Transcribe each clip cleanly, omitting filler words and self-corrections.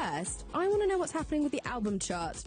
first, I want to know what's happening with the album chart.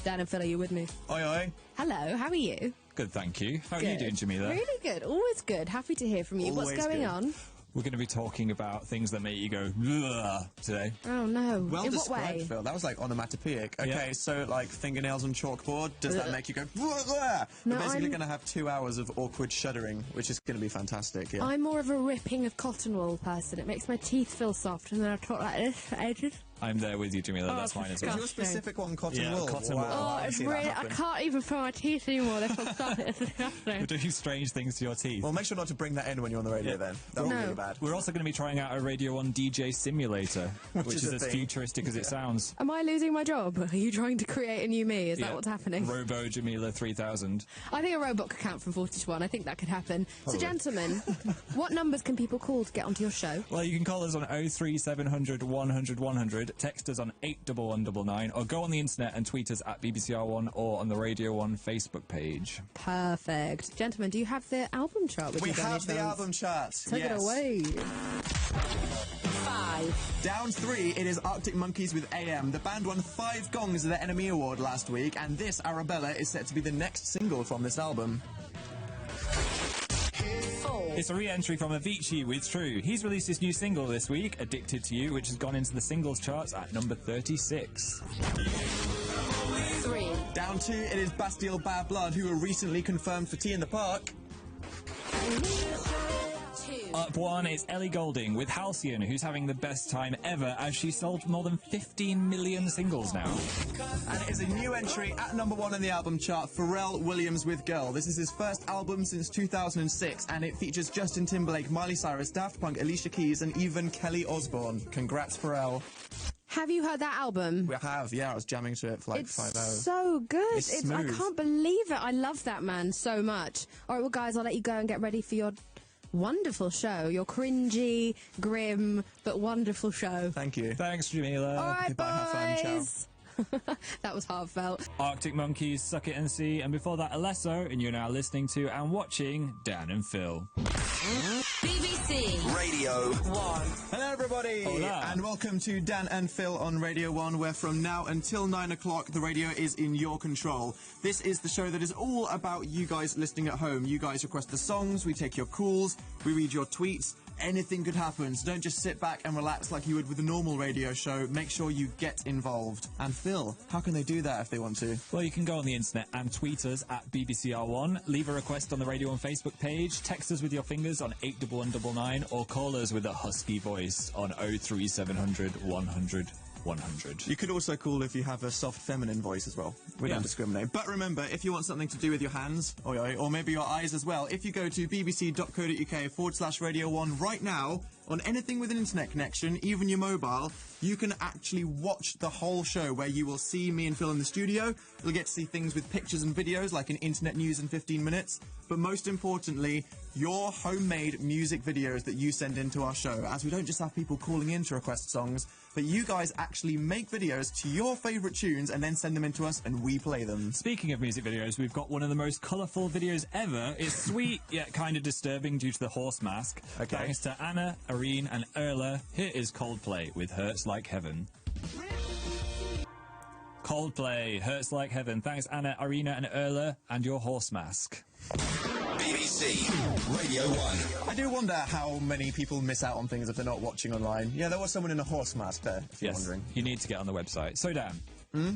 Dan and Phil, are you with me? Oi, oi. Hello, how are you? Good, thank you. How are Good. you doing, Jamila? Really good, always good. Happy to hear from you. Always What's going good. on? We're going to be talking about things that make you go "Ugh" today. Oh no. Well In what described, way? Phil. That was like onomatopoeic. Okay, Yeah. so like fingernails on chalkboard, does that Ugh. make you go... No, We're basically I'm- going to have 2 hours of awkward shuddering, which is going to be fantastic, yeah. I'm more of a ripping of cotton wool person. It makes my teeth feel soft, and then I talk like this for ages. I'm there with you, Jamila. Oh, That's fine as Is well. your specific one cotton Yeah, wool? cotton Wow, wool. I Oh, haven't it's seen that really. I happen. can't even feel my teeth anymore. They're so soft. It's disgusting. We're doing strange things to your teeth. Well, make sure not to bring that in when you're on the radio then. That would be No. really bad. We're also going to be trying out a Radio 1 DJ simulator, which is is a as thing. futuristic as it sounds. Am I losing my job? Are you trying to create a new me? Is that what's happening? Robo Jamila 3000. I think a robot could count from 40 to 1. I think that could happen. So, gentlemen, what numbers can people call to get onto your show? Well, you can call us on 03700 100 100, text us on 81199, or go on the internet and tweet us at BBCR1 or on the Radio 1 Facebook page. Perfect. Gentlemen, do you have the album chart with We you? by any have the chance? album chart. Take yes. it away. 5. Down 3, it is Arctic Monkeys with AM. The band won 5 gongs at the NME Award last week, and this, Arabella, is set to be the next single from this album. 4. It's a re-entry from Avicii with True. He's released his new single this week, Addicted to You, which has gone into the singles charts at number 36. 3. Down 2, it is Bastille Bad Blood, who were recently confirmed for Tea in the Park. 2. Up 1, it's Ellie Goulding with Halcyon, who's having the best time ever as she sold more than 15 million singles now. And it is a new entry at number 1 in the album chart, Pharrell Williams with Girl. This is his first album since 2006, and it features Justin Timberlake, Miley Cyrus, Daft Punk, Alicia Keys, and even Kelly Osbourne. Congrats, Pharrell. Have you heard that album? We have, yeah, I was jamming to it for like It's 5 hours. so good. It's I smooth. can't believe it. I love that man so much. All right, well, guys, I'll let you go and get ready for your wonderful show. Your cringy, grim, but wonderful show. Thank you. Thanks, Jamila. All right, Goodbye, have fun, ciao. boys. That was heartfelt. Arctic Monkeys, Suck It and See, and before that, Alesso, and you're now listening to and watching Dan and Phil. BBC Radio 1. Hello, everybody, Hola. and welcome to Dan and Phil on Radio 1, where from now until 9 o'clock, the radio is in your control. This is the show that is all about you guys listening at home. You guys request the songs, we take your calls, we read your tweets. Anything could happen, so don't just sit back and relax like you would with a normal radio show. Make sure you get involved. And Phil, how can they do that if they want to? Well, you can go on the internet and tweet us at BBCR1, leave a request on the Radio 1 Facebook page, text us with your fingers on 81199, or call us with a husky voice on 03700 100 100. You could also call if you have a soft feminine voice as well. We Yeah. don't discriminate. But remember, if you want something to do with your hands, or maybe your eyes as well, if you go to bbc.co.uk/Radio 1 right now, on anything with an internet connection, even your mobile, you can actually watch the whole show, where you will see me and Phil in the studio. You'll get to see things with pictures and videos, like an internet news in 15 minutes. But most importantly, your homemade music videos that you send into our show, as we don't just have people calling in to request songs, but you guys actually make videos to your favourite tunes and then send them in to us and we play them. Speaking of music videos, we've got one of the most colourful videos ever. It's sweet, yet kind of disturbing due to the horse mask. Okay. Thanks to Anna, Irene and Erla, here is Coldplay with Hurts Like Heaven. Coldplay, Hurts Like Heaven. Thanks, Anna, Irina and Erla, and your horse mask. BBC Radio 1. I do wonder how many people miss out on things if they're not watching online. Yeah, there was someone in a horse mask there, if you're wondering. You need to get on the website. So, Dan,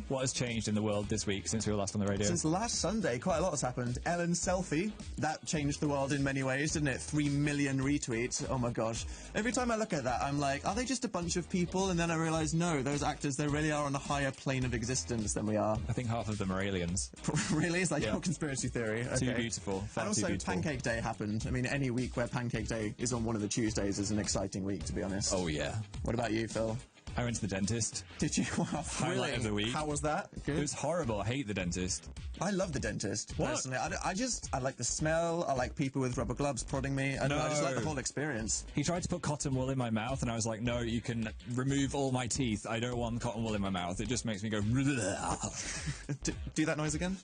what has changed in the world this week since we were last on the radio? Since last Sunday, quite a lot has happened. Ellen's selfie, that changed the world in many ways, didn't it? 3 million retweets. Oh my gosh. Every time I look at that, I'm like, are they just a bunch of people? And then I realise, no, those actors, they really are on a higher plane of existence than we are. I think half of them are aliens. Really? It's like Yeah. your conspiracy theory. Too Okay. beautiful. Far And also, too beautiful. Pancake Day happened. I mean, any week where Pancake Day is on one of the Tuesdays is an exciting week, to be honest. Oh, yeah. What about you, Phil? I went to the dentist. Did you? Wow, Highlight really? of the week. How was that? It Good. was horrible. I hate the dentist. I love the dentist, What? personally. I like the smell. I like people with rubber gloves prodding me. I just like the whole experience. He tried to put cotton wool in my mouth, and I was like, no, you can remove all my teeth. I don't want cotton wool in my mouth. It just makes me go... Do that noise again?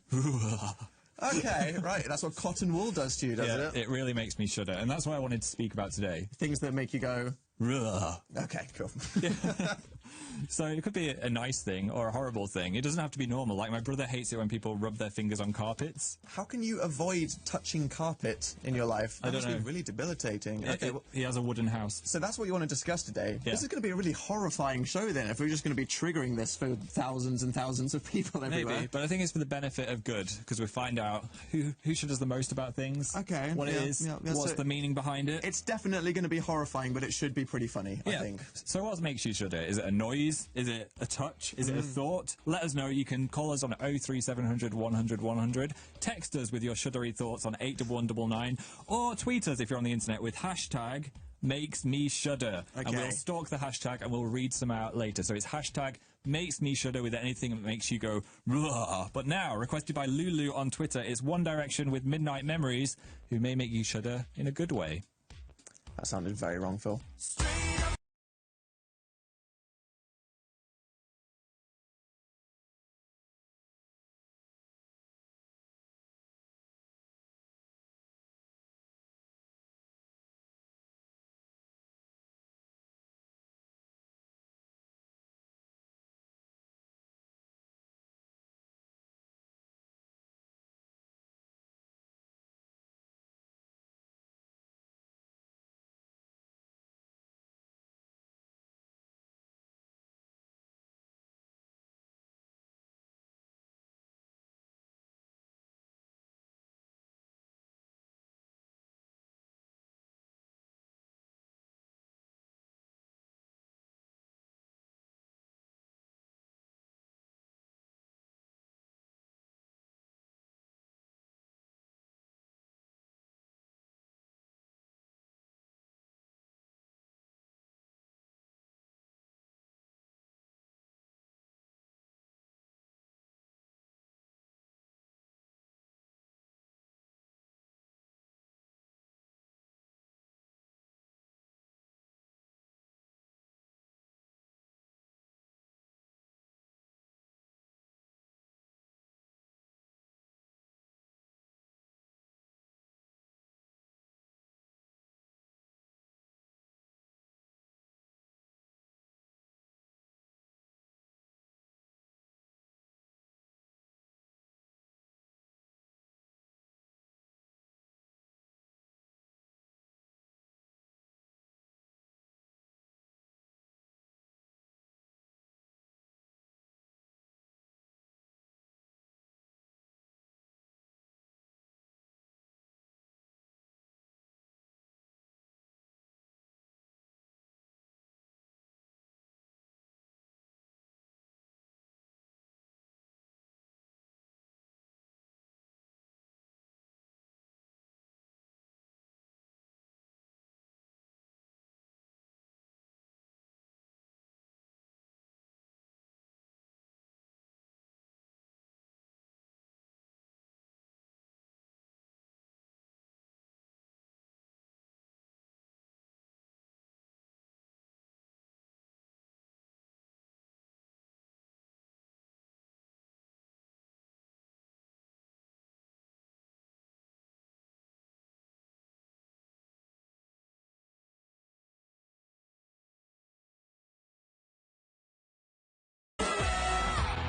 Okay, right. That's what cotton wool does to you, does Yeah, it? it really makes me shudder. And that's what I wanted to speak about today. Things that make you go... Ugh. Okay, cool. So it could be a nice thing or a horrible thing. It doesn't have to be normal. Like, my brother hates it when people rub their fingers on carpets. How can you avoid touching carpet in your life? That I don't must be know. really debilitating. Okay, well, He has a wooden house. so that's what you want to discuss today. Yeah. This is going to be a really horrifying show then, if we're just going to be triggering this for thousands and thousands of people everywhere. Maybe, but I think it's for the benefit of good, because we find out who shudders the most about things, Okay, what yeah, it is, yeah, yeah, what's so the meaning behind it. It's definitely going to be horrifying, but it should be pretty funny, I think. So what makes you shudder? Is it a noise? Is it a touch? Is it a thought? Let us know. You can call us on 03700 100 100. Text us with your shuddery thoughts on 81199, or tweet us if you're on the internet with hashtag makes me shudder. And Okay. we'll stalk the hashtag and we'll read some out later. So it's hashtag makes me shudder with anything that makes you go "Ruah." But now, requested by Lulu on Twitter, it's One Direction with Midnight Memories, who may make you shudder in a good way. That sounded very wrong, Phil.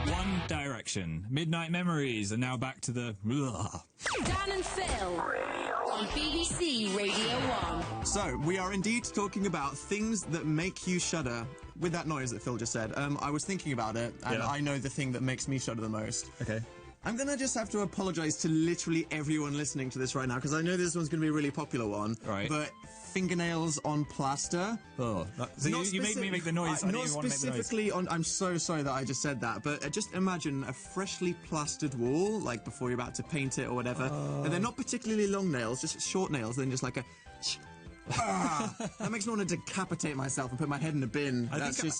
One Direction, Midnight Memories, and now back to the... Dan and Phil on BBC Radio 1. So, we are indeed talking about things that make you shudder. With that noise that Phil just said, I was thinking about it, and Yeah. I know the thing that makes me shudder the most. Okay. I'm gonna just have to apologise to literally everyone listening to this right now, because I know this one's gonna be a really popular one. Right. But fingernails on plaster. Oh, so you made me make the noise. I Not didn't even want to make the noise. specifically on. I'm so sorry that I just said that, but just imagine a freshly plastered wall, like before you're about to paint it or whatever, and they're not particularly long nails, just short nails, then just like a. That makes me want to decapitate myself and put my head in a bin. I think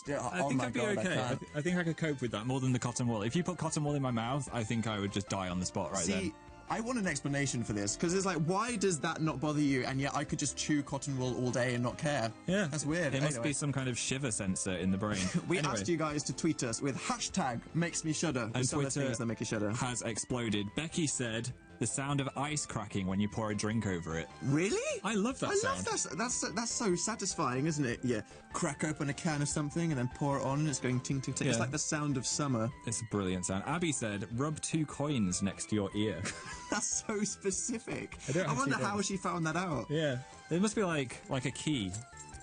my I'd be God, okay. I can't. I think I could cope with that more than the cotton wool. If you put cotton wool in my mouth, I think I would just die on the spot right then. See, I want an explanation for this, because it's like, why does that not bother you, and yet I could just chew cotton wool all day and not care? Yeah, That's weird. It must Anyway. be some kind of shiver sensor in the brain. We Anyway, asked you guys to tweet us with hashtag makes me shudder. and Some of the Twitter things that make you shudder. has exploded. Becky said, The sound of ice cracking when you pour a drink over it. Really? I love that sound. That's so satisfying, isn't it? Yeah, crack open a can of something and then pour it on and it's going ting ting ting. It's Yeah. like the sound of summer. It's a brilliant sound. Abby said, rub 2 coins next to your ear. That's so specific. don't I wonder actually know. how she found that out. Yeah. It must be like a key.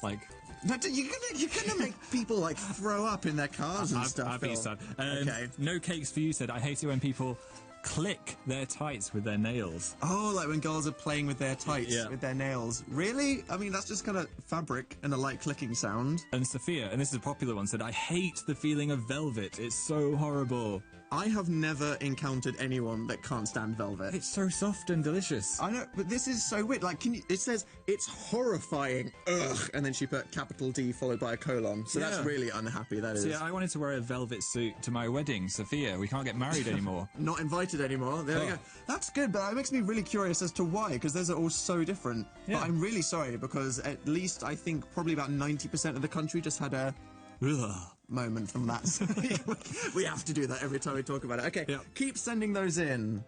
Like, You're gonna make people like throw up in their cars and stuff. Abby Phil. said. Okay. No Cakes for You said, I hate it when people click their tights with their nails. Oh, like when girls are playing with their tights, Yeah. with their nails. Really? I mean, that's just kind of fabric and a light clicking sound. And Sophia, and this is a popular one, said, I hate the feeling of velvet. It's so horrible. I have never encountered anyone that can't stand velvet. It's so soft and delicious. I know, but this is so weird. Like, it says it's horrifying, ugh, and then she put capital D followed by a colon. So that's Yeah. really unhappy. That is See, I wanted to wear a velvet suit to my wedding, Sophia. We can't get married anymore. not invited anymore. There we Oh. go. That's good, but it makes me really curious as to why, because those are all so different. Yeah. But I'm really sorry because at least I think probably about 90% of the country just had a ugh moment from that. So we have to do that every time we talk about it. Okay, Yeah. keep sending those in.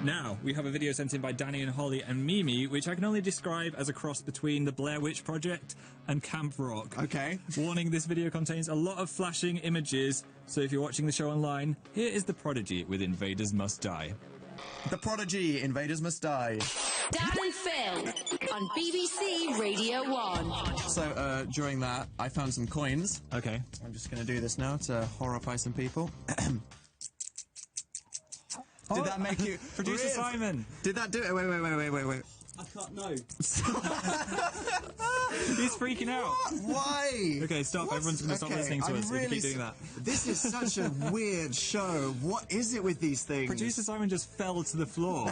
Now, we have a video sent in by Danny and Holly and Mimi, which I can only describe as a cross between the Blair Witch Project and Camp Rock. Okay. Warning, this video contains a lot of flashing images, so if you're watching the show online, here is The Prodigy with Invaders Must Die. The Prodigy, Invaders Must Die. Dan and Phil on BBC Radio 1. So, during that, I found some coins. Okay. I'm just going to do this now to horrify some people. Did that make you... Producer Riv, Simon! Did that do it? Wait. I can't know. He's freaking out. Why? Okay, stop. Everyone's going to stop listening to us if you keep doing that. This is such a weird show. What is it with these things? Producer Simon just fell to the floor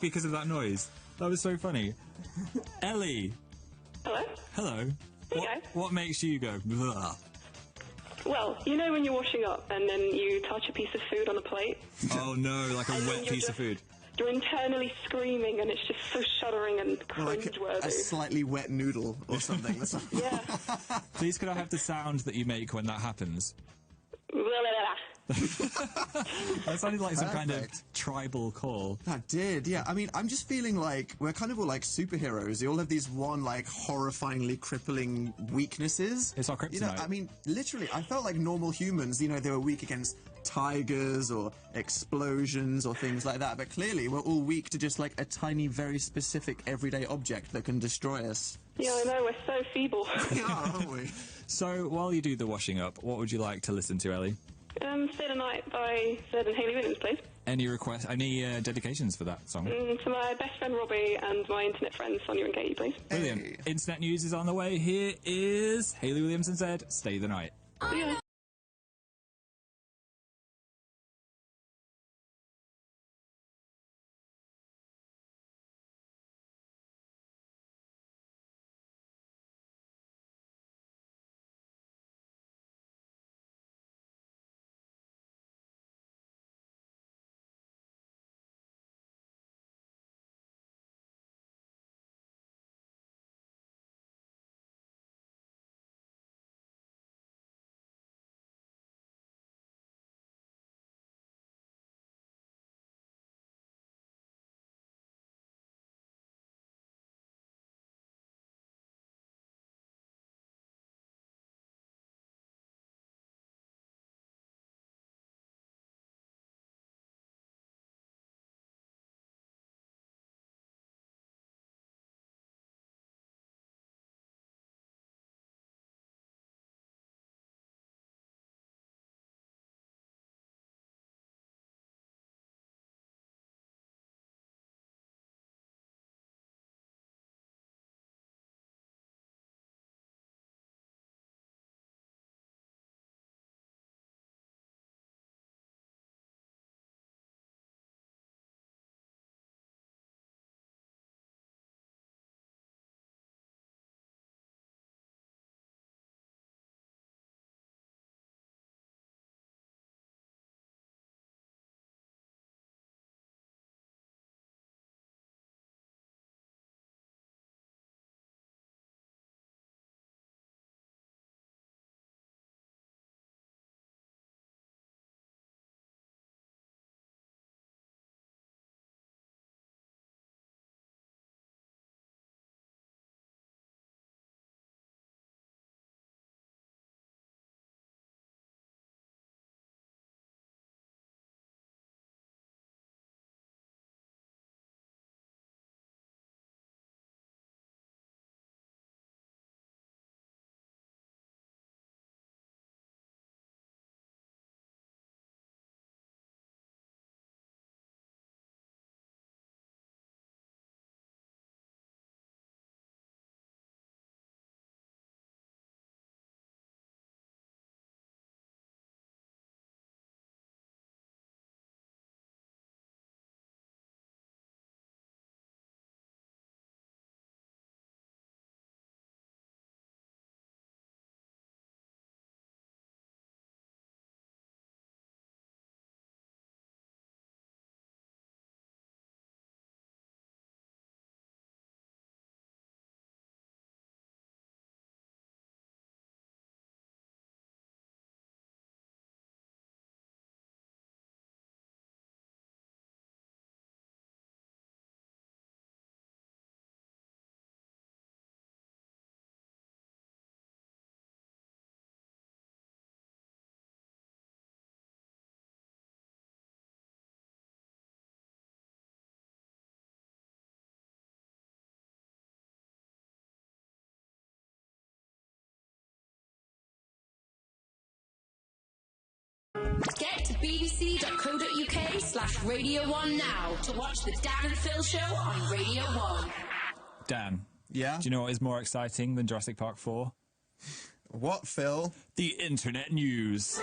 because of that noise. That was so funny. Ellie. Hello? Hello. Hey, guys. What makes you go, "Blah"? Well, you know when you're washing up and then you touch a piece of food on a plate? Oh no, like a And then wet you're piece of just- food. You're internally screaming and it's just so shuddering and Like cringeworthy. a slightly wet noodle or something. Yeah. Please could I have the sound that you make when that happens? Blah, blah, blah. That sounded like some kind of Perfect. tribal call. That did, yeah. I mean, I'm just feeling like we're kind of all like superheroes. You all have these one, like, horrifyingly crippling weaknesses. It's our You know, kryptonite. I mean, literally, I felt like normal humans, you know, they were weak against tigers or explosions or things like that. But clearly, we're all weak to just, like, a tiny, very specific everyday object that can destroy us. Yeah, I know, we're so feeble. We are, aren't we? So, while you do the washing up, what would you like to listen to, Ellie? Stay the Night by Zed and Hayley Williams, please. Any requests, any dedications for that song? To my best friend Robbie and my internet friends Sonia and Katie, please. Brilliant. Hey. Internet news is on the way. Here is Hayley Williams and Zed, Stay the Night. See ya. bbc.co.uk/Radio 1 now to watch the Dan and Phil show on Radio 1. Dan, Yeah? do you know what is more exciting than Jurassic Park 4? What, Phil? The internet news.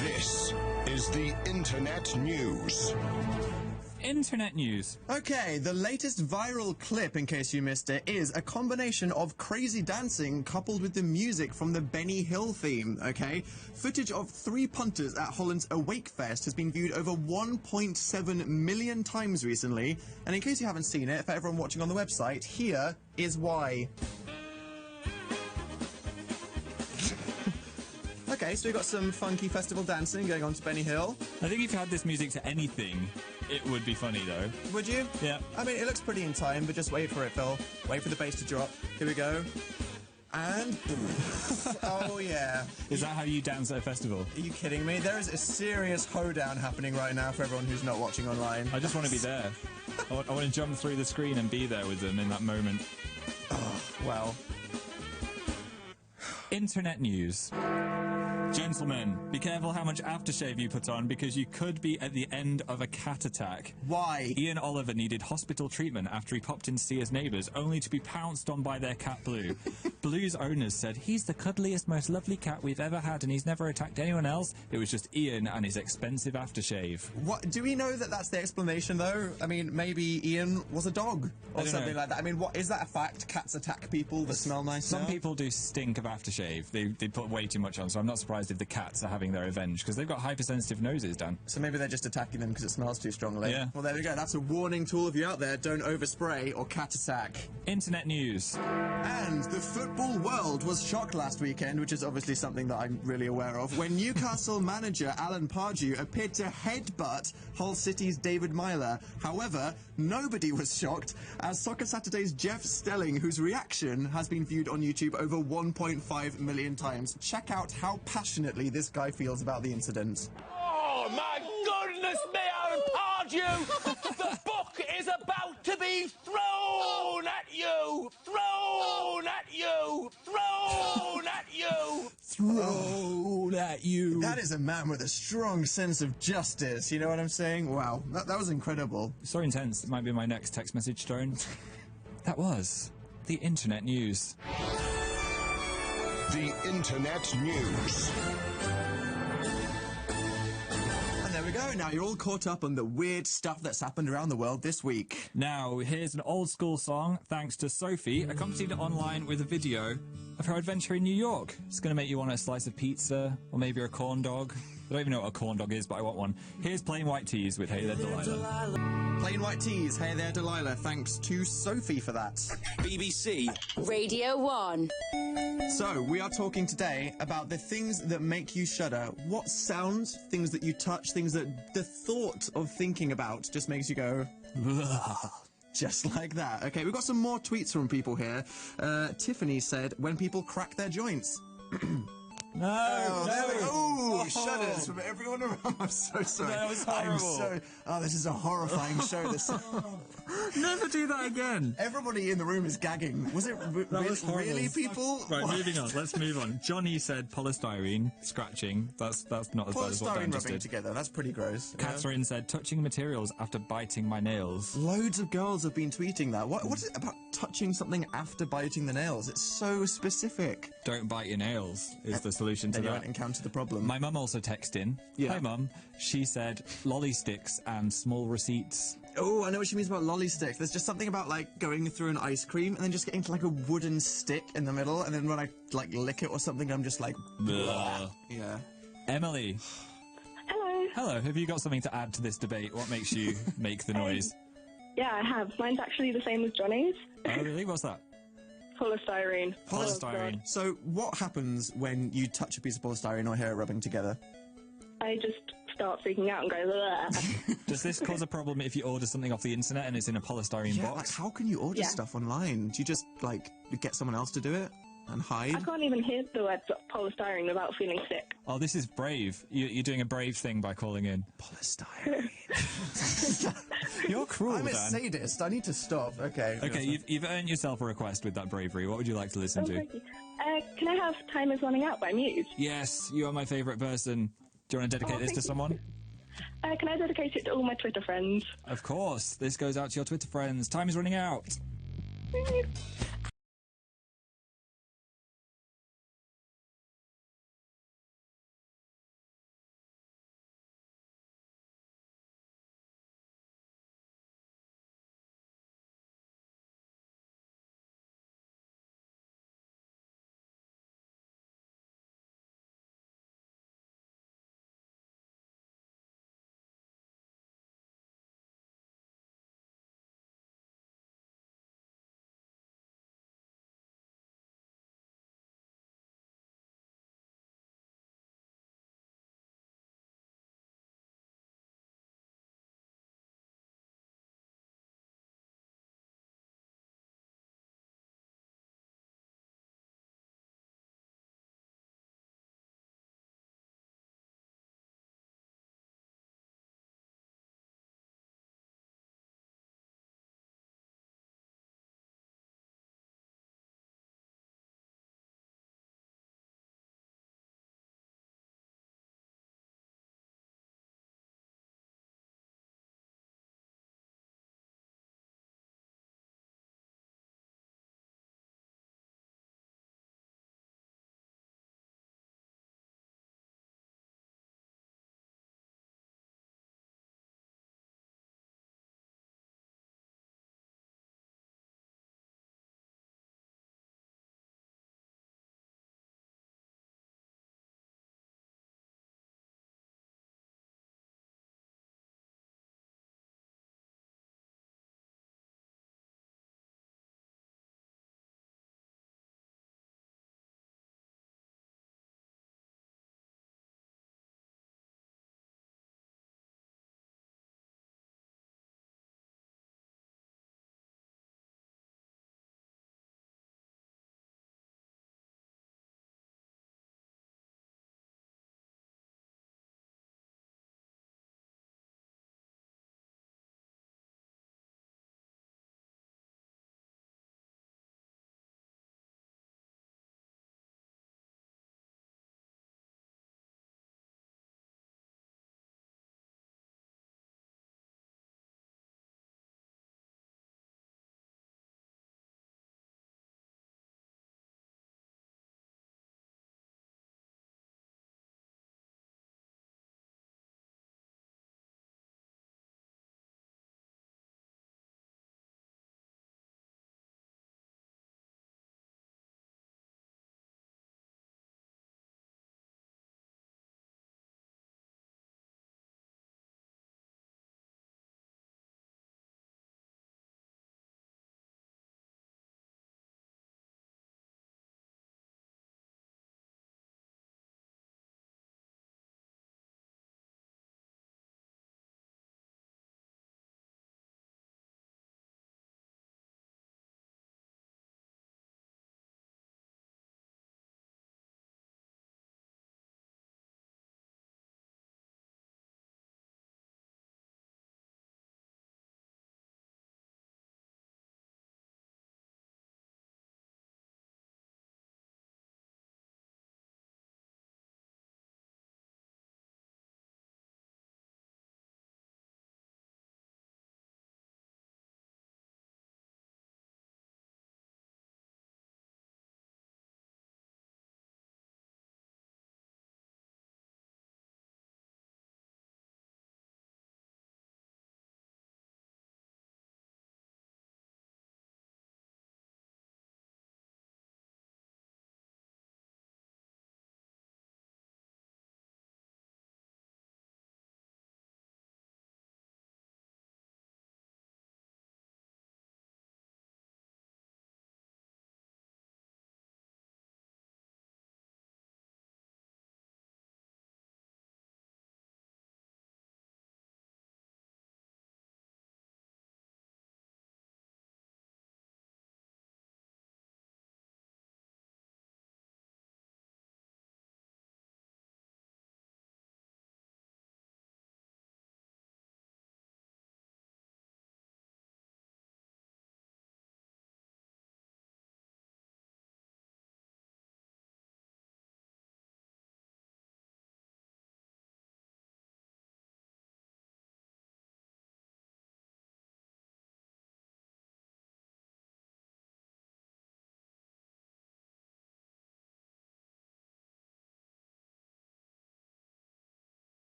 This is the Internet News. Internet news. Okay, the latest viral clip, in case you missed it, is a combination of crazy dancing coupled with the music from the Benny Hill theme, okay? Footage of 3 punters at Holland's Awake Fest has been viewed over 1.7 million times recently. And in case you haven't seen it, for everyone watching on the website, here is why. Okay, so we've got some funky festival dancing going on to Benny Hill. I think if you had this music to anything, it would be funny, though. Would you? Yeah. I mean, it looks pretty in time, but just wait for it, Phil. Wait for the bass to drop. Here we go. And... oh, yeah. Is that how you dance at a festival? Are you kidding me? There is a serious hoedown happening right now for everyone who's not watching online. I just want to be there. I want to jump through the screen and be there with them in that moment. Well, Internet news. Gentlemen, be careful how much aftershave you put on because you could be at the end of a cat attack. why? Ian Oliver needed hospital treatment after he popped in to see his neighbours, only to be pounced on by their cat Blue. Blue's owners said, "He's the cuddliest, most lovely cat we've ever had and he's never attacked anyone else. It was just Ian and his expensive aftershave." What? Do we know that that's the explanation, though? I mean, maybe Ian was a dog I or don't something know. like that. I mean, what is that a fact? Cats attack people that smell nice Some now? people do stink of aftershave. They put way too much on, so I'm not surprised if the cats are having their revenge, because they've got hypersensitive noses, Dan. So maybe they're just attacking them because it smells too strongly. Yeah. Well, there we go. That's a warning to all of you out there. Don't overspray or cat attack. Internet news. And the football world was shocked last weekend, which is obviously something that I'm really aware of, when Newcastle manager Alan Pardew appeared to headbutt Hull City's David Myler. However, nobody was shocked, as Soccer Saturday's Jeff Stelling, whose reaction has been viewed on YouTube over 1.5 million times. Check out how passionately this guy feels about the incident. Oh, my goodness me, Alan Pardew! The book is about to be thrown at you! Thrown at you! Thrown at you! Thrown at you. That is a man with a strong sense of justice, you know what I'm saying? Wow, that was incredible. So intense, it might be my next text message tone. That was the Internet news. The Internet News. And there we go, now you're all caught up on the weird stuff that's happened around the world this week. Now, here's an old school song, thanks to Sophie, accompanied online with a video of her adventure in New York. It's going to make you want a slice of pizza, or maybe a corn dog. I don't even know what a corn dog is, but I want one. Here's Plain White Tees with Hey There Delilah. Plain White Tees, Hey There Delilah, thanks to Sophie for that. BBC. Radio 1. So, we are talking today about the things that make you shudder. What sounds, things that you touch, things that the thought of thinking about just makes you go... Just like that. Okay, we've got some more tweets from people here. Tiffany said, when people crack their joints. No, There we go. Oh, shudders from everyone around. I'm so sorry. That was I'm horrible. so... Oh, this is a horrifying show. This... Never do that again. Everybody in the room is gagging. Was it really, people? Right, What? moving on. Let's move on. Johnny said polystyrene, scratching. That's not as bad as what Dan Polystyrene just rubbing did. together. That's pretty gross. Yeah. Catherine said touching materials after biting my nails. Loads of girls have been tweeting that. What is it about touching something after biting the nails? It's so specific. Don't bite your nails is the solution to Then you that. won't encounter the problem. My mum also texted in. Yeah. Hi, Mum. She said lolly sticks and small receipts. Oh, I know what she means about lolly sticks. There's just something about, like, going through an ice cream and then just getting to, like, a wooden stick in the middle, and then when I, like, lick it or something, I'm just like... Blah. Yeah. Emily. Hello. Hello. Have you got something to add to this debate? What makes you make the noise? Yeah, I have. Mine's actually the same as Johnny's. Oh, really? What's that? Polystyrene. Polystyrene. So, what happens when you touch a piece of polystyrene or hear it rubbing together? I just start freaking out and go, "Ugh." Does this cause a problem if you order something off the internet and it's in a polystyrene Yeah, like, box? how can you order Yeah. stuff online? Do you just, like, get someone else to do it and hide? I can't even hear the word polystyrene without feeling sick. Oh, this is brave. You're doing a brave thing by calling in. Polystyrene. You're cruel, I'm a Dan. sadist. I need to stop. Okay. Okay, you've earned yourself a request with that bravery. What would you like to listen to? Thank you. Can I have Time Is Running Out by Muse? Yes, you are my favourite person. Do you want to dedicate this to thank you. someone? Can I dedicate it to all my Twitter friends? Of course. This goes out to your Twitter friends. Time is running out.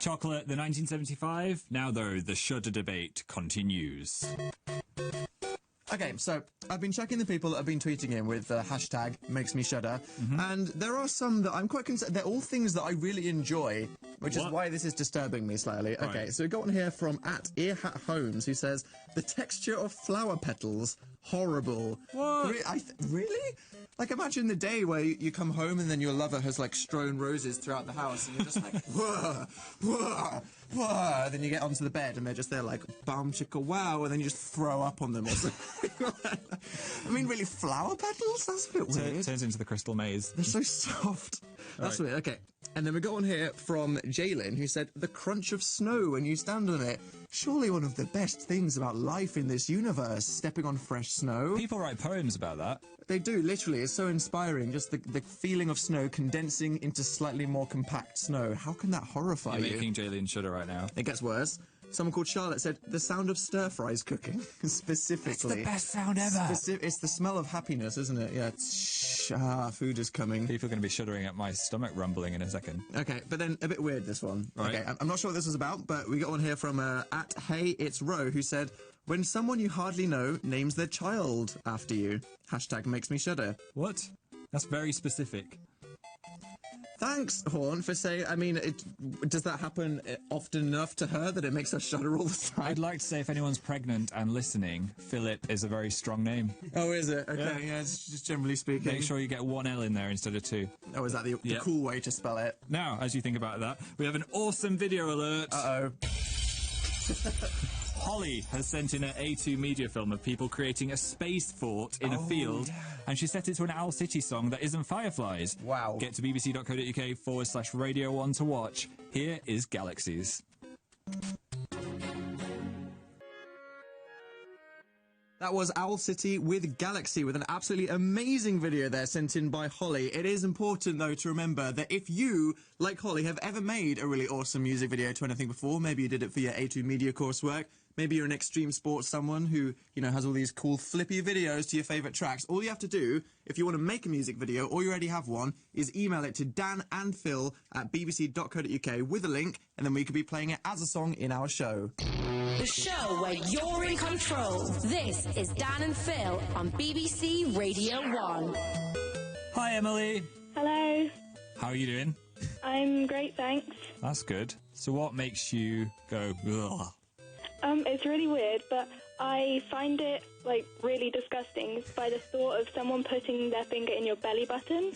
Chocolate, the 1975. Now, though, the Shudder debate continues. Okay, so I've been checking the people that have been tweeting in with the hashtag makes me shudder, and there are some that I'm quite concerned. They're all things that I really enjoy, which is What? why this is disturbing me slightly. Right. Okay, so we got one here from @earhatholmes who says the texture of flower petals horrible. What? Really? Like, imagine the day where you come home and then your lover has like strewn roses throughout the house, and you're just like, whoa, whoa, whoa. Then you get onto the bed and they're just there like, bum chicka wow, and then you just throw up on them or something. I mean, really, flower petals? That's a bit weird. Turns into the Crystal Maze. They're so soft. That's Right. weird. Okay. And then we got one here from Jalen who said, the crunch of snow when you stand on it. Surely one of the best things about life in this universe, stepping on fresh snow. People write poems about that. They do, literally. It's so inspiring. Just the feeling of snow condensing into slightly more compact snow. How can that horrify You're you? making Jalen shudder right now. It gets worse. Someone called Charlotte said, the sound of stir fries cooking, specifically. It's the best sound ever. It's the smell of happiness, isn't it? Yeah, food is coming. People are going to be shuddering at my stomach rumbling in a second. Okay, but then a bit weird, this one. Right. Okay, I'm not sure what this was about, but we got one here from @HeyIt'sRo who said, when someone you hardly know names their child after you. Hashtag makes me shudder. What? That's very specific. Thanks, Horn, for saying, I mean, does that happen often enough to her that it makes her shudder all the time? I'd like to say if anyone's pregnant and listening, Philip is a very strong name. Oh, is it? Okay, yeah, it's just generally speaking. Make sure you get one L in there instead of two. Oh, is that the Yeah. cool way to spell it? Now, as you think about that, we have an awesome video alert. Uh-oh. Holly has sent in an A2 media film of people creating a space fort in a field, and she set it to an Owl City song that isn't Fireflies. Wow. Get to bbc.co.uk/Radio 1 to watch. Here is Galaxies. That was Owl City with Galaxy, with an absolutely amazing video there sent in by Holly. It is important, though, to remember that if you, like Holly, have ever made a really awesome music video to anything before, maybe you did it for your A2 media coursework, maybe you're an extreme sports someone who, you know, has all these cool flippy videos to your favourite tracks, all you have to do, if you want to make a music video, or you already have one, is email it to Dan and Phil at bbc.co.uk with a link, and then we could be playing it as a song in our show. The show where you're in control. This is Dan and Phil on BBC Radio 1. Hi, Emily. Hello. How are you doing? I'm great, thanks. That's good. So what makes you go, ugh? It's really weird, but I find it, like, really disgusting by the thought of someone putting their finger in your belly button.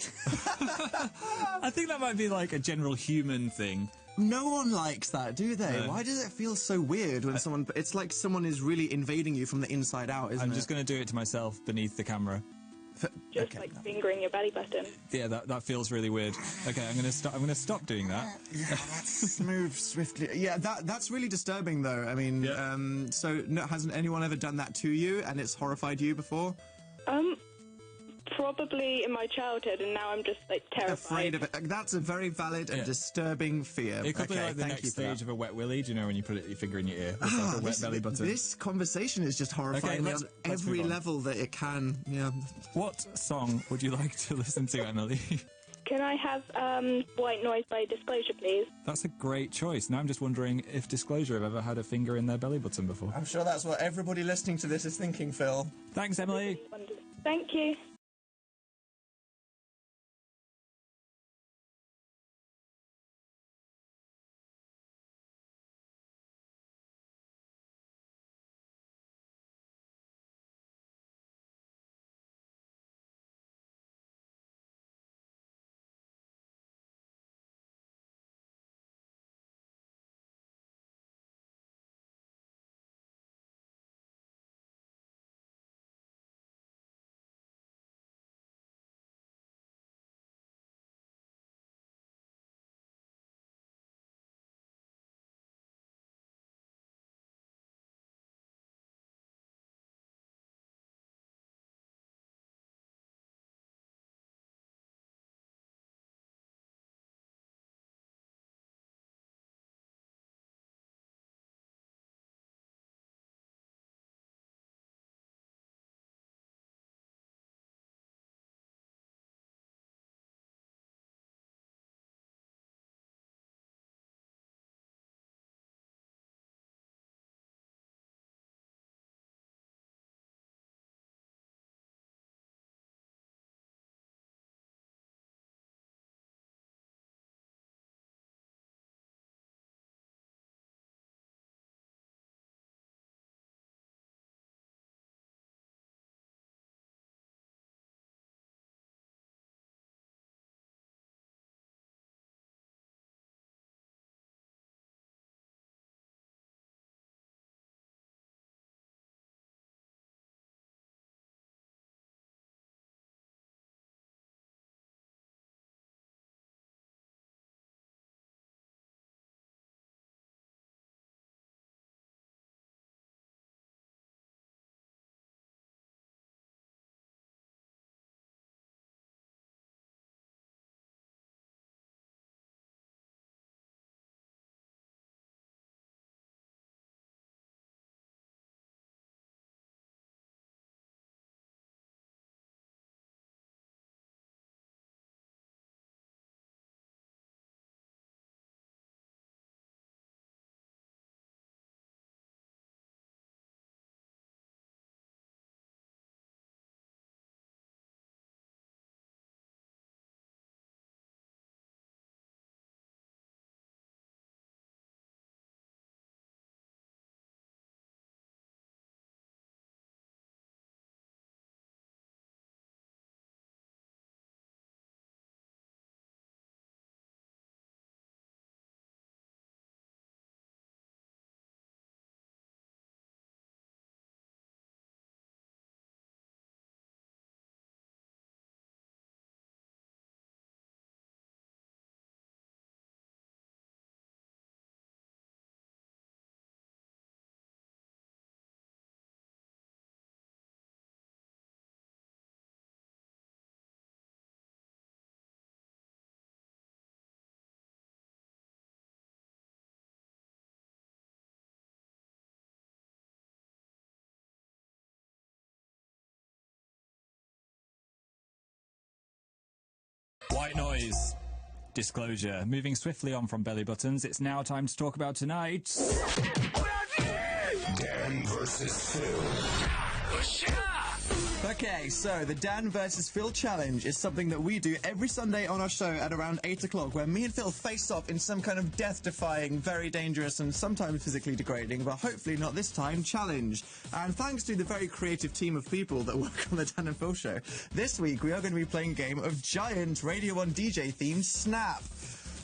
I think that might be like a general human thing. No one likes that, do they? No. Why does it feel so weird when someone... It's like someone is really invading you from the inside out, isn't I'm it? just going to do it to myself beneath the camera. Just, like, fingering your belly button. Yeah, that feels really weird. Okay, I'm going to stop doing that. Yeah, that's move swiftly. Yeah, that's really disturbing, though. I mean, Yeah. so no, hasn't anyone ever done that to you and it's horrified you before? Probably in my childhood, and now I'm just, like, terrified. Afraid of it. That's a very valid and Yeah. disturbing fear. It could be Okay, like the thank next you for that. stage of a wet willy. Do you know when you put your finger in your ear? It's like a wet belly button. This conversation is just horrifying let's- on let's every move on. level that it can. Yeah. What song would you like to listen to, Emily? Can I have White Noise by Disclosure, please? That's a great choice. Now I'm just wondering if Disclosure have ever had a finger in their belly button before. I'm sure that's what everybody listening to this is thinking, Phil. Thanks, Emily. Thank you. White noise. Disclosure. Moving swiftly on from belly buttons, it's now time to talk about tonight. Dan versus Phil. Okay, so the Dan versus Phil challenge is something that we do every Sunday on our show at around 8 o'clock, where me and Phil face off in some kind of death-defying, very dangerous and sometimes physically degrading, but hopefully not this time, challenge. And thanks to the very creative team of people that work on the Dan and Phil show, this week we are going to be playing a game of giant Radio 1 DJ themed Snap.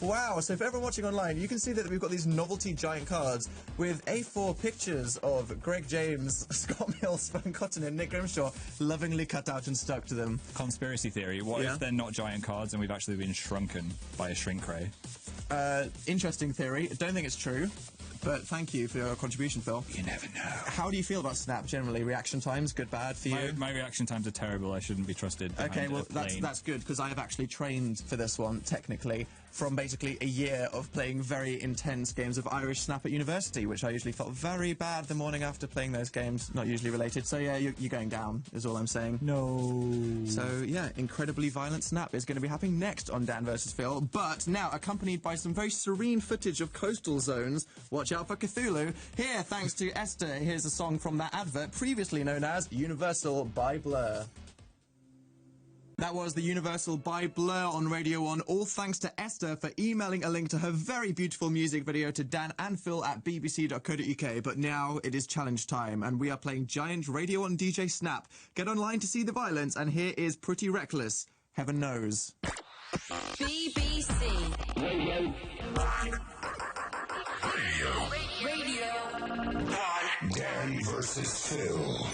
Wow, so for everyone watching online, you can see that we've got these novelty giant cards with A4 pictures of Greg James, Scott Mills, Frank Cotton and Nick Grimshaw lovingly cut out and stuck to them. Conspiracy theory. What if they're not giant cards and we've actually been shrunken by a shrink ray? Interesting theory. Don't think it's true, but thank you for your contribution, Phil. You never know. How do you feel about Snap generally? Reaction times, good, bad for you? My reaction times are terrible. I shouldn't be trusted. Okay, well, behind a plane. that's good, because I have actually trained for this one, technically, from basically a year of playing very intense games of Irish Snap at university, which I usually felt very bad the morning after playing those games, not usually related. So, yeah, you're going down, is all I'm saying. No. So, yeah, incredibly violent Snap is going to be happening next on Dan vs. Phil, but now accompanied by some very serene footage of coastal zones. Watch out for Cthulhu. Here, thanks to Esther, here's a song from that advert previously known as Universal by Blur. That was the Universal by Blur on Radio 1, all thanks to Esther for emailing a link to her very beautiful music video to Dan and Phil at bbc.co.uk. But now it is challenge time, and we are playing giant Radio 1 DJ Snap. Get online to see the violence, and here is Pretty Reckless. Heaven knows. BBC. Radio. Dan versus Phil.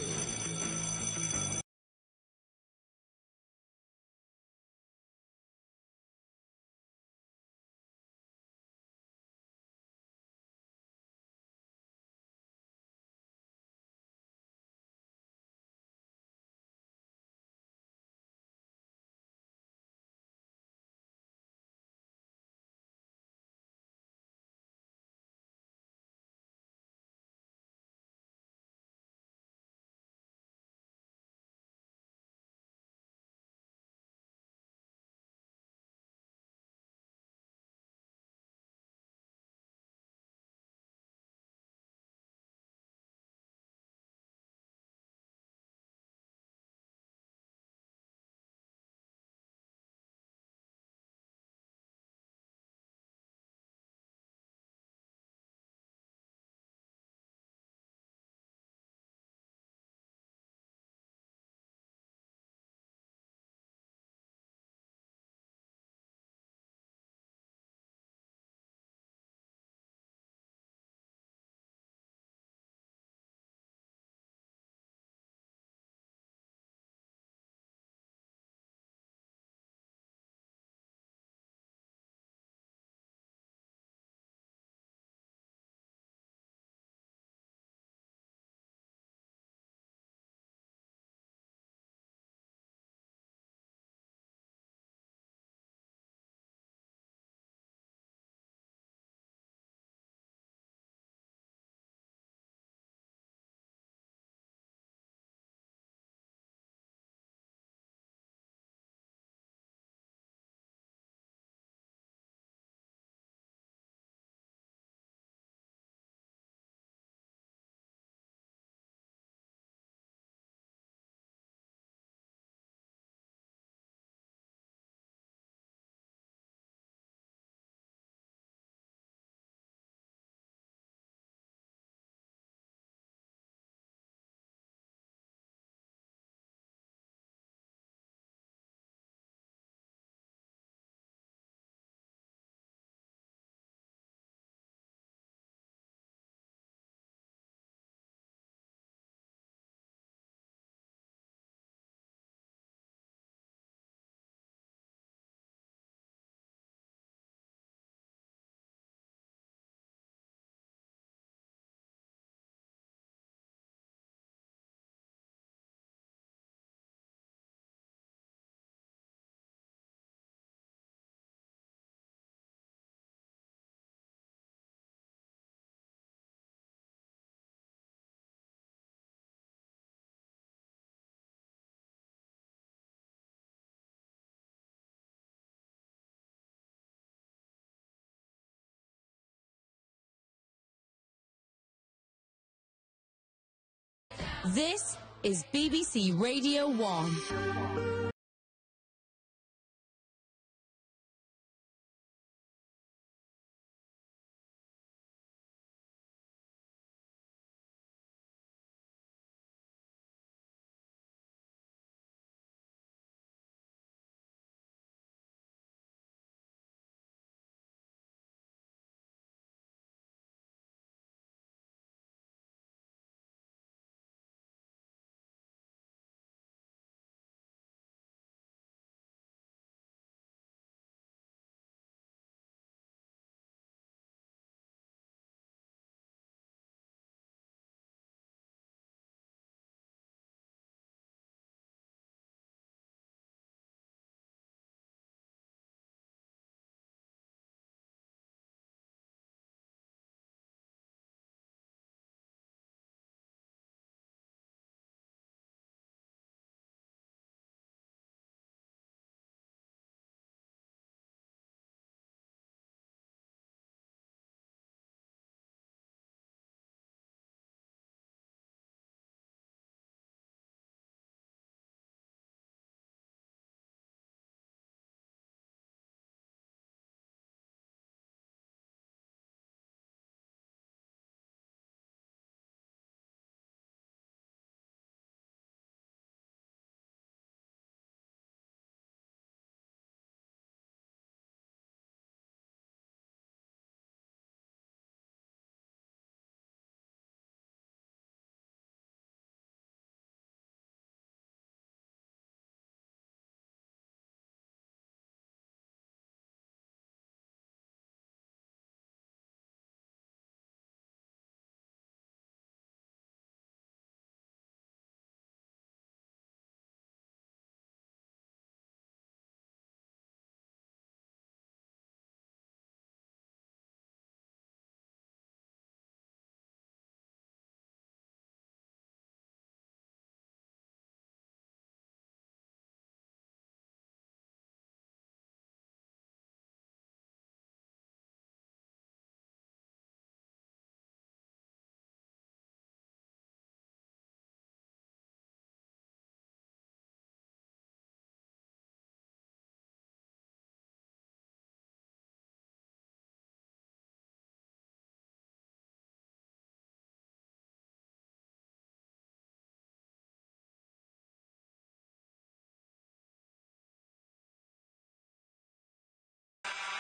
This is BBC Radio 1.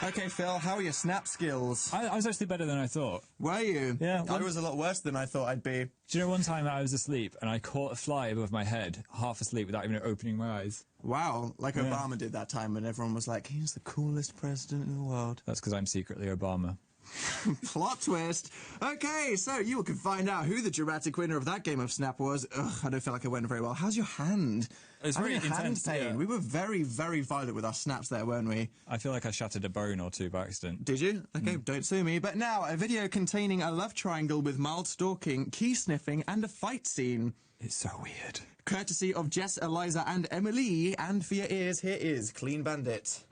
Okay, Phil, how are your snap skills? I was actually better than I thought. Were you? Yeah. I was a lot worse than I thought I'd be. Do you know one time I was asleep and I caught a fly above my head, half asleep without even opening my eyes? Wow, like Obama did that time when everyone was like, he's the coolest president in the world. That's because I'm secretly Obama. Plot twist. Okay, so you can find out who the dramatic winner of that game of Snap was. Ugh, I don't feel like it went very well. How's your hand? It's Having really a hand intense, pain. yeah. We were very, very violent with our snaps there, weren't we? I feel like I shattered a bone or two by accident. Did you? Okay, don't sue me. But now, a video containing a love triangle with mild stalking, key sniffing, and a fight scene. It's so weird. Courtesy of Jess, Eliza, and Emily. And for your ears, here is Clean Bandit.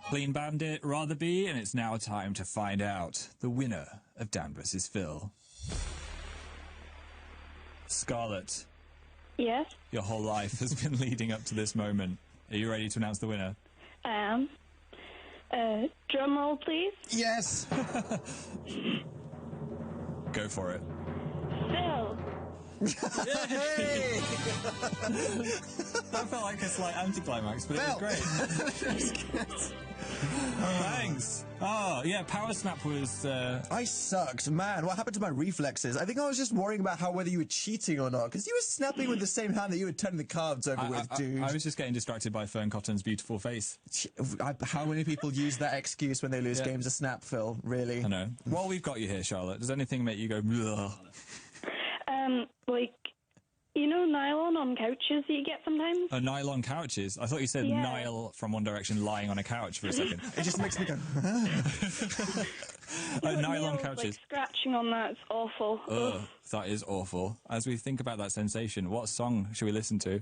Clean Bandit, Rotherby, and it's now time to find out the winner of Dan vs. Phil. Scarlett, Yes, your whole life has been leading up to this moment. Are you ready to announce the winner? I am. Drum roll, please. Yes! Go for it. Phil. Hey! That felt like a slight anticlimax, but Phil. it was great. Thanks. Oh, yeah, Power Snap was... I sucked. Man, what happened to my reflexes? I think I was just worrying about whether you were cheating or not, because you were snapping with the same hand that you were turning the cards over with, dude. I was just getting distracted by Fern Cotton's beautiful face. How many people use that excuse when they lose games of Snap, Phil? Really? I know. While we've got you here, Charlotte, does anything make you go... Bleh? Like, you know nylon on couches that you get sometimes? Nylon couches? I thought you said Yeah. Niall from One Direction lying on a couch for a second. It just makes me go... But Nylon nails, couches. Like, scratching on that's awful. Ugh, that is awful. As we think about that sensation, what song should we listen to?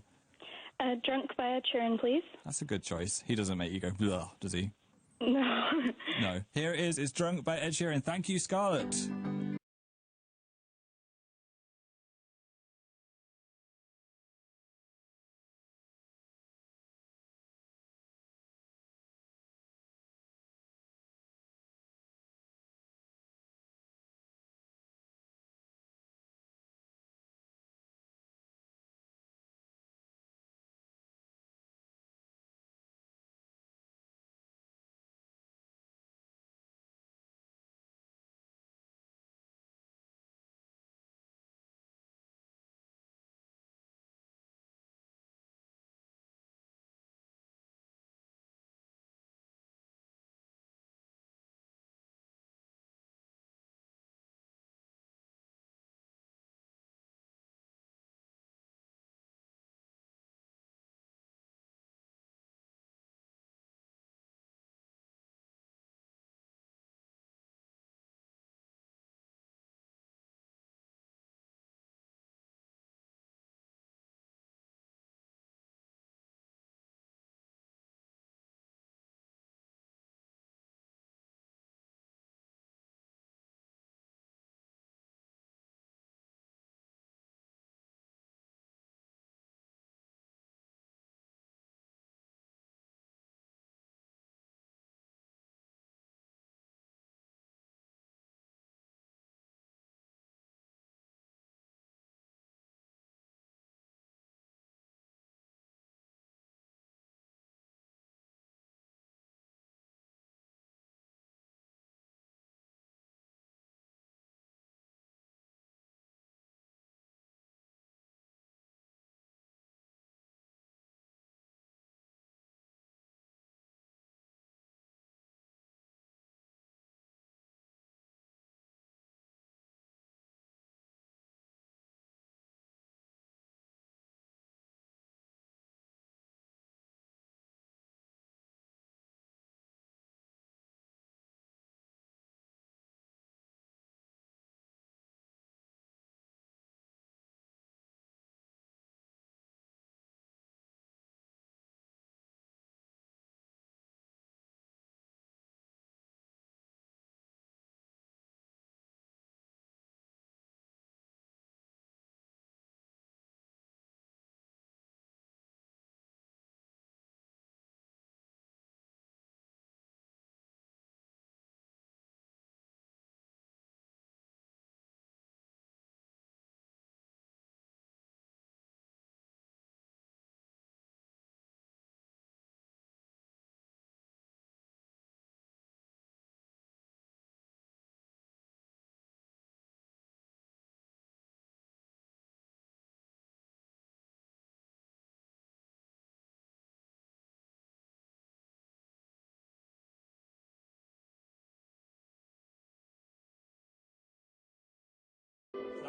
Drunk by Ed Sheeran, please. That's a good choice. He doesn't make you go, blah, does he? No. No. Here it is. It's Drunk by Ed Sheeran. Thank you, Scarlett.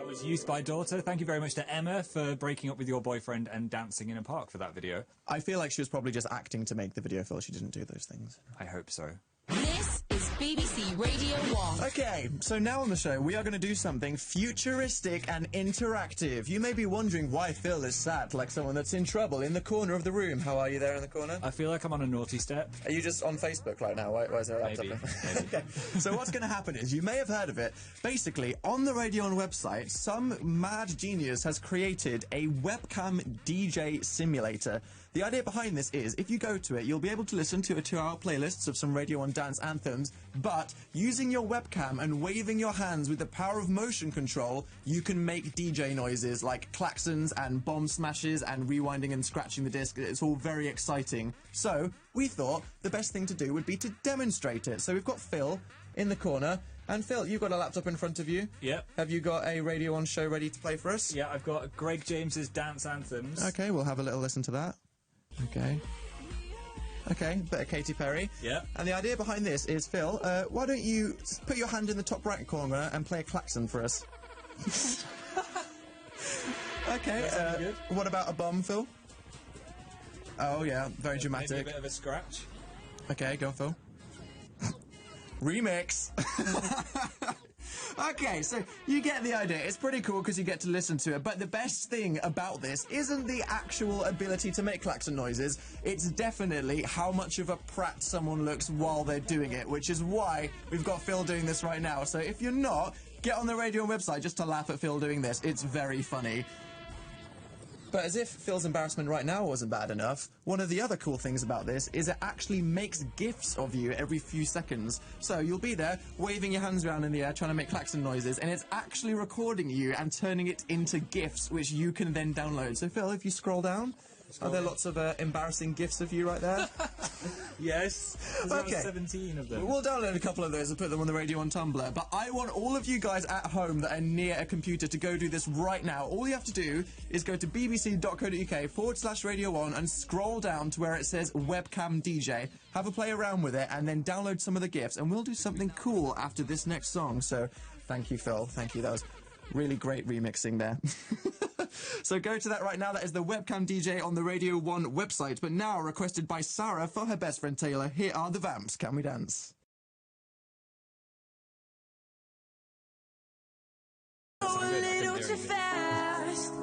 That was Youth by Daughter. Thank you very much to Emma for breaking up with your boyfriend and dancing in a park for that video. I feel like she was probably just acting to make the video, Phil. She didn't do those things. I hope so. This is BBC Radio 1. Okay, so now on the show, we are going to do something futuristic and interactive. You may be wondering why Phil is sat like someone that's in trouble in the corner of the room. How are you there in the corner? I feel like I'm on a naughty step. Are you just on Facebook right now? Why is there a laptop? Maybe. Okay. So what's going to happen is, you may have heard of it. Basically, on the Radio On website, some mad genius has created a webcam DJ simulator. The idea behind this is, if you go to it, you'll be able to listen to a 2-hour playlist of some Radio On dance anthems, but using your webcam and waving your hands with the power of motion control, you can make DJ noises like klaxons and bomb smashes and rewinding and scratching the disc. It's all very exciting. So we thought the best thing to do would be to demonstrate it. So we've got Phil in the corner. And Phil, you've got a laptop in front of you. Yep. Have you got a Radio On show ready to play for us? Yeah, I've got Greg James's Dance Anthems. Okay, we'll have a little listen to that. Okay, bit of Katy Perry. Yeah. And the idea behind this is, Phil, why don't you put your hand in the top right corner and play a klaxon for us? Okay, good. what about a bomb, Phil? Oh, yeah, very dramatic. Maybe a bit of a scratch. Okay, go on, Phil. Remix. Okay, so you get the idea. It's pretty cool because you get to listen to it, but the best thing about this isn't the actual ability to make klaxon noises. It's definitely how much of a prat someone looks while they're doing it, which is why we've got Phil doing this right now. So if you're not, get on the Radio On website just to laugh at Phil doing this. It's very funny. But as if Phil's embarrassment right now wasn't bad enough, one of the other cool things about this is it actually makes GIFs of you every few seconds. So you'll be there, waving your hands around in the air, trying to make klaxon noises, and it's actually recording you and turning it into GIFs, which you can then download. So Phil, if you scroll down, are there lots of embarrassing GIFs of you right there? Yes. There's Okay. about 17 of them. We'll download a couple of those and put them on the Radio On Tumblr, but I want all of you guys at home that are near a computer to go do this right now. All you have to do is go to bbc.co.uk/Radio On and scroll down to where it says Webcam DJ. Have a play around with it and then download some of the GIFs, and we'll do something cool after this next song. So thank you, Phil. Thank you. That was really great remixing there. So go to that right now. That is the Webcam DJ on the Radio 1 website, but now requested by Sarah for her best friend Taylor. Here are the Vamps. Can we dance? A little too fast.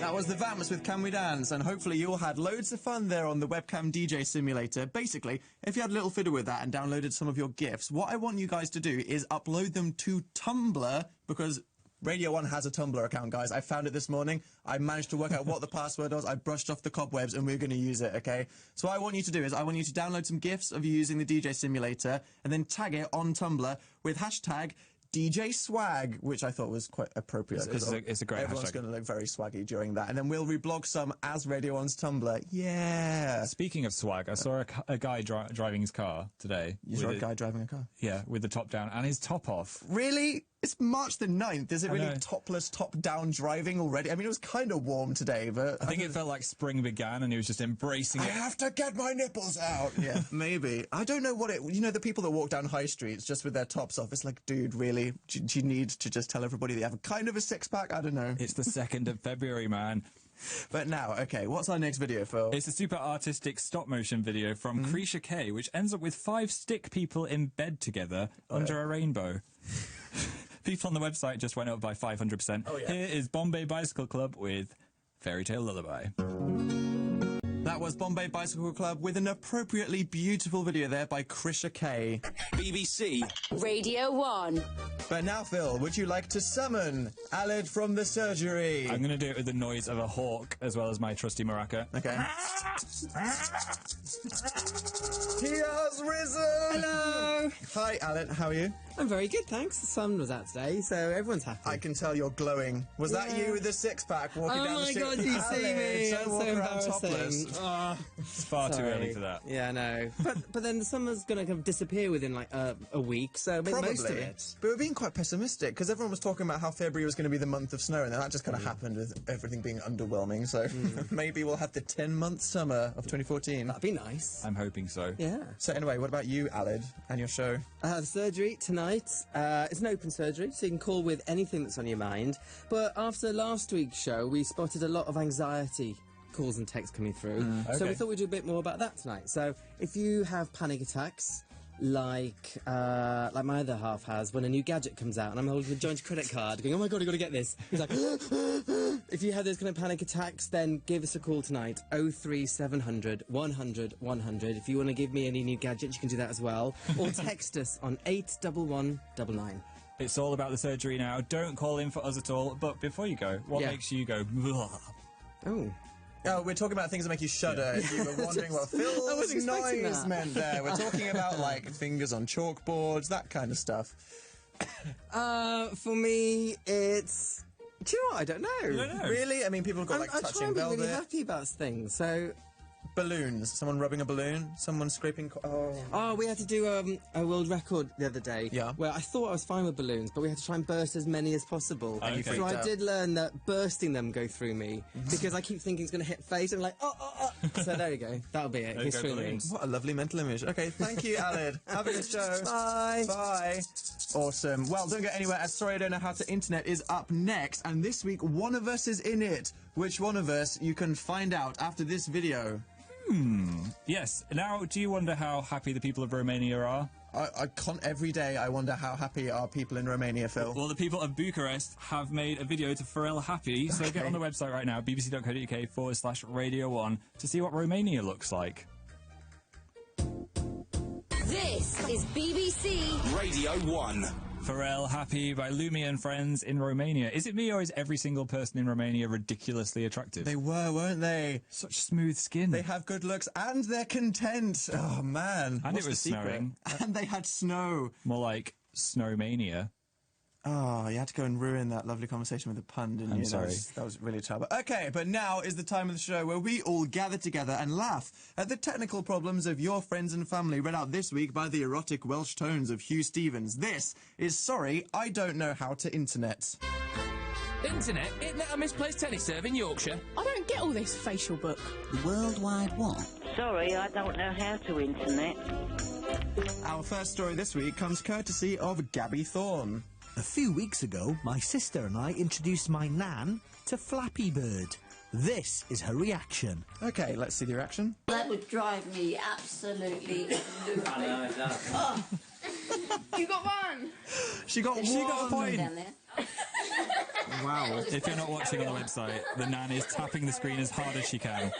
That was the Vamps with Can We Dance, and hopefully you all had loads of fun there on the webcam DJ simulator. Basically, if you had a little fiddle with that and downloaded some of your GIFs, what I want you guys to do is upload them to Tumblr, because Radio 1 has a Tumblr account, guys. I found it this morning. I managed to work out what the password was. I brushed off the cobwebs, and we're going to use it, okay? So what I want you to do is I want you to download some GIFs of you using the DJ simulator and then tag it on Tumblr with hashtag DJ Swag, which I thought was quite appropriate. It's a great everyone's hashtag. going to look very swaggy during that. And then we'll reblog some as Radio 1's Tumblr. Yeah. Speaking of swag, I saw a guy driving his car today. You saw a guy driving a car? Yeah, with the top down and his top off. Really? It's March the 9th. Is it really know. topless, top-down driving already? I mean, it was kind of warm today, but... I think it felt like spring began and he was just embracing I it. have to get my nipples out. Yeah, maybe. I don't know what it... You know, the people that walk down high streets just with their tops off, it's like, dude, really? Do you need to just tell everybody they have a kind of a six-pack? I don't know. It's the 2nd of February, man. But now, okay, what's our next video, Phil? It's a super artistic stop-motion video from Krisha K, which ends up with 5 stick people in bed together under a rainbow. People on the website just went up by 500%. Oh, yeah. Here is Bombay Bicycle Club with Fairy Tale Lullaby. That was Bombay Bicycle Club with an appropriately beautiful video there by Krisha K. BBC Radio 1. But now, Phil, would you like to summon Aled from the surgery? I'm going to do it with the noise of a hawk as well as my trusty maraca. Okay. He has risen! Hello! Hi, Aled, how are you? I'm very good, thanks. The sun was out today, so everyone's happy. I can tell you're glowing. Was that you with the six-pack walking Oh down the my street? God, you see me! Don't That's walk so around embarrassing. topless. Oh, It's far too sorry. early for that. Yeah, I know. But then the summer's going to kind of disappear within like a week, so make the most of Probably. it. But we're being quite pessimistic because everyone was talking about how February was going to be the month of snow, and then that just kind of happened with everything being underwhelming. So maybe we'll have the 10-month summer of 2014. That'd be nice. I'm hoping so. Yeah. So anyway, what about you, Aled, and your show? The surgery tonight. It's an open surgery, so you can call with anything that's on your mind. But after last week's show, we spotted a lot of anxiety calls and texts coming through. So we Okay. thought we'd do a bit more about that tonight. So if you have panic attacks, like my other half has when a new gadget comes out and I'm holding a joint credit card going, oh my God, I've got to get this. He's like, if you have those kind of panic attacks, then give us a call tonight, 03700 100 100. If you want to give me any new gadgets, you can do that as well. Or text us on 81199. It's all about the surgery now. Don't call in for us at all. But before you go, what Yeah. makes you go, "Blah"? Oh. Oh, we're talking about things that make you shudder. If you were wondering what I Phil's wasn't expecting noise that. meant there, we're talking about like fingers on chalkboards, that kind of stuff. For me, it's... Do you know what? I don't know. You don't know? Really? I mean, people have got like I try touching and be velvet. really happy about things, so... Balloons. Someone rubbing a balloon. Someone scraping. Oh, we had to do a world record the other day. Yeah. Where I thought I was fine with balloons, but we had to try and burst as many as possible. And you So freaked I out. did learn that bursting them go through me because I keep thinking it's going to hit face. And I'm like, oh. So there you go. That'll be it. There you go, History of me. balloons. What a lovely mental image. Okay, thank you, Aled. Have a good show. Bye. Bye. Awesome. Well, don't go anywhere, as Sorry I Don't Know How to Internet is up next, and this week one of us is in it. Which one of us you can find out after this video. Yes. Now, do you wonder how happy the people of Romania are? I can't, every day I wonder how happy are people in Romania, Phil. Well, the people of Bucharest have made a video to Pharrell Happy, so get on the website right now, bbc.co.uk/Radio1, to see what Romania looks like. This is BBC Radio 1. Pharrell Happy by Lumia and Friends in Romania. Is it me or is every single person in Romania ridiculously attractive? They were, weren't they? Such smooth skin. They have good looks and they're content. Oh, man. And What's it was the secret? snowing. And they had snow. More like Snowmania. Oh, you had to go and ruin that lovely conversation with a pun, didn't I'm you? sorry. That was really terrible. Okay, but now is the time of the show where we all gather together and laugh at the technical problems of your friends and family, read out this week by the erotic Welsh tones of Hugh Stevens. This is Sorry, I Don't Know How to Internet. Internet? Isn't that a misplaced tennis serve in Yorkshire? I don't get all this facial book. The World Wide what? Sorry, I don't know how to internet. Our first story this week comes courtesy of Gabby Thorne. A few weeks ago, my sister and I introduced my nan to Flappy Bird. This is her reaction. Okay, let's see the reaction. That would drive me absolutely loopy. Oh. You got one. She got one. Down there. Wow. If you're not watching on the website, the Nan is tapping the screen as hard as she can.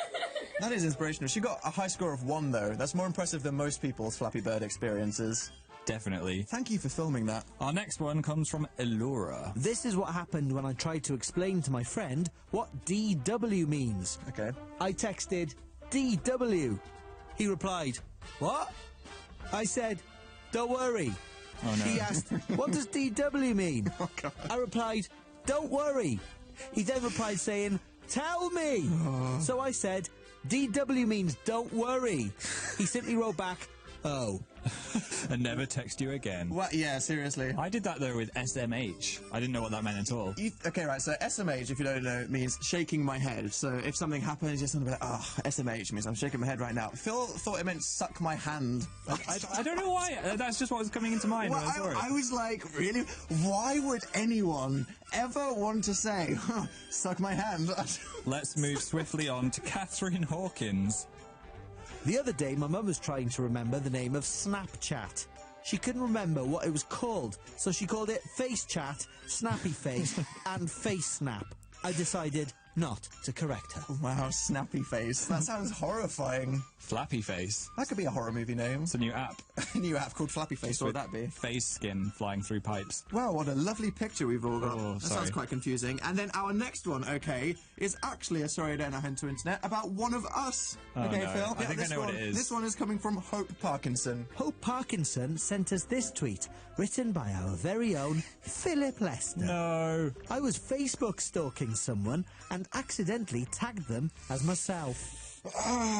That is inspirational. She got a high score of 1, though. That's more impressive than most people's Flappy Bird experiences. Definitely. Thank you for filming that. Our next one comes from Elora. This is what happened when I tried to explain to my friend what DW means. Okay. I texted DW. He replied, "What?" I said, "Don't worry." Oh, no. He asked, "What does DW mean?" Oh, God. I replied, "Don't worry." He then replied saying, "Tell me." So I said, "DW means don't worry." He simply wrote back, "Oh." And never text you again. What? Yeah, seriously. I did that, though, with SMH. I didn't know what that meant at all. Okay, right, so SMH, if you don't know, means shaking my head. So if something happens, you're something like, SMH means I'm shaking my head right now. Phil thought it meant suck my hand. I don't know why. That's just what was coming into mind when I saw it. I was like, really? Why would anyone ever want to say, suck my hand? Let's move swiftly on to Catherine Hawkins. The other day, my mum was trying to remember the name of Snapchat. She couldn't remember what it was called, so she called it Face Chat, Snappy Face, and Face Snap. I decided not to correct her. Wow, Snappy Face. That sounds horrifying. Flappy Face. That could be a horror movie name. It's a new app. A new app called Flappy Face. What would that be? Face skin flying through pipes. Wow, what a lovely picture we've all got. Oh, that sorry. sounds quite confusing. And then our next one, okay, is actually a Sorry I Don't Know How to Internet about one of us. Oh, okay, no. Phil? I think I know what it is. This one is coming from Hope Parkinson. Hope Parkinson sent us this tweet, written by our very own Philip Lester. No. I was Facebook stalking someone and accidentally tagged them as myself.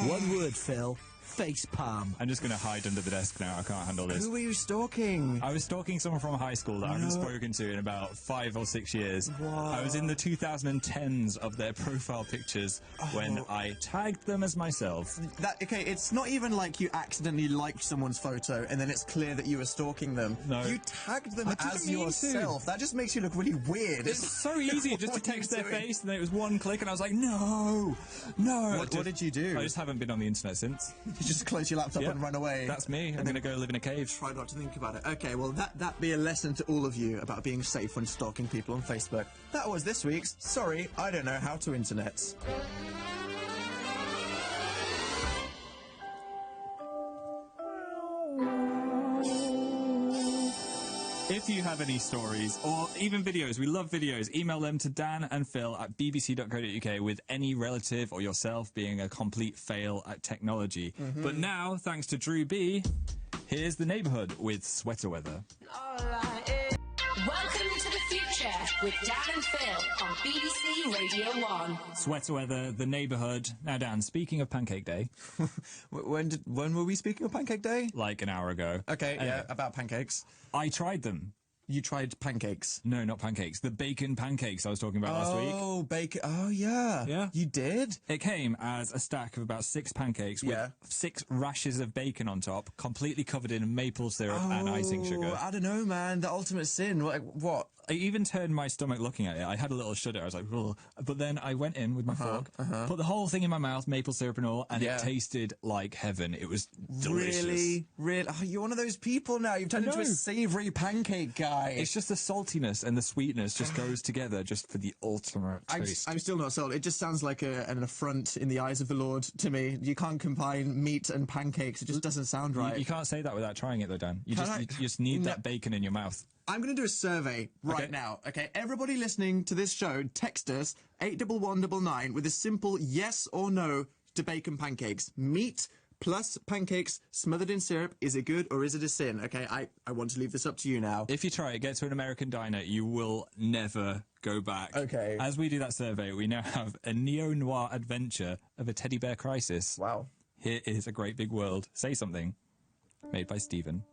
One word, Phil. Face palm. I'm just going to hide under the desk now. I can't handle this. Who were you stalking? I was stalking someone from high school that I haven't spoken to in about 5 or 6 years. I was in the 2010s of their profile pictures when I tagged them as myself. Okay, it's not even like you accidentally liked someone's photo and then it's clear that you were stalking them. No. You tagged them I didn't as mean to. yourself. That just makes you look really weird. It's so easy just to What are you text their doing? face, and then it was one click, and I was like, no. What did you do? I just haven't been on the internet since. You just close your laptop Yep. and run away. That's me. I'm going to go live in a cave. Try not to think about it. Okay, well, that be a lesson to all of you about being safe when stalking people on Facebook. That was this week's Sorry, I Don't Know How to Internet. If you have any stories or even videos, we love videos, email them to Dan and Phil at bbc.co.uk with any relative or yourself being a complete fail at technology. But now, thanks to Drew B, here's The Neighbourhood with Sweater Weather. Welcome to the future with Dan and Phil on BBC Radio 1. Sweater Weather, The Neighbourhood. Now, Dan, speaking of Pancake Day, When were we speaking of Pancake Day? like an hour ago. Okay, Anyway, yeah, about pancakes. I tried them. You tried pancakes. No, not pancakes. The bacon pancakes I was talking about last week. Oh, bacon. Oh, yeah. Yeah. You did? It came as a stack of about 6 pancakes with Yeah. 6 rashes of bacon on top, completely covered in maple syrup and icing sugar. I don't know, man. The ultimate sin. What? I even turned my stomach looking at it. I had a little shudder. I was like, ugh. But then I went in with my fork, put the whole thing in my mouth, maple syrup and all, and Yeah. it tasted like heaven. It was delicious. Really? Oh, you're one of those people now. You've turned into a No. savoury pancake guy. It's just the saltiness and the sweetness just goes together just for the ultimate taste. I'm still not sold. It just sounds like an affront in the eyes of the Lord to me. You can't combine meat and pancakes. It just doesn't sound right. You can't say that without trying it though, Dan. You Can just, I? you just need No. that bacon in your mouth. I'm going to do a survey right Okay. now. Okay, everybody listening to this show, text us 81199 with a simple yes or no to bacon pancakes. Meat plus pancakes smothered in syrup. Is it good or is it a sin? Okay, I want to leave this up to you now. If you try it, get to an American diner, you will never go back. Okay. As we do that survey, we now have a neo-noir adventure of a teddy bear crisis. Wow. Here is A Great Big World. Say Something. Made by Stephen.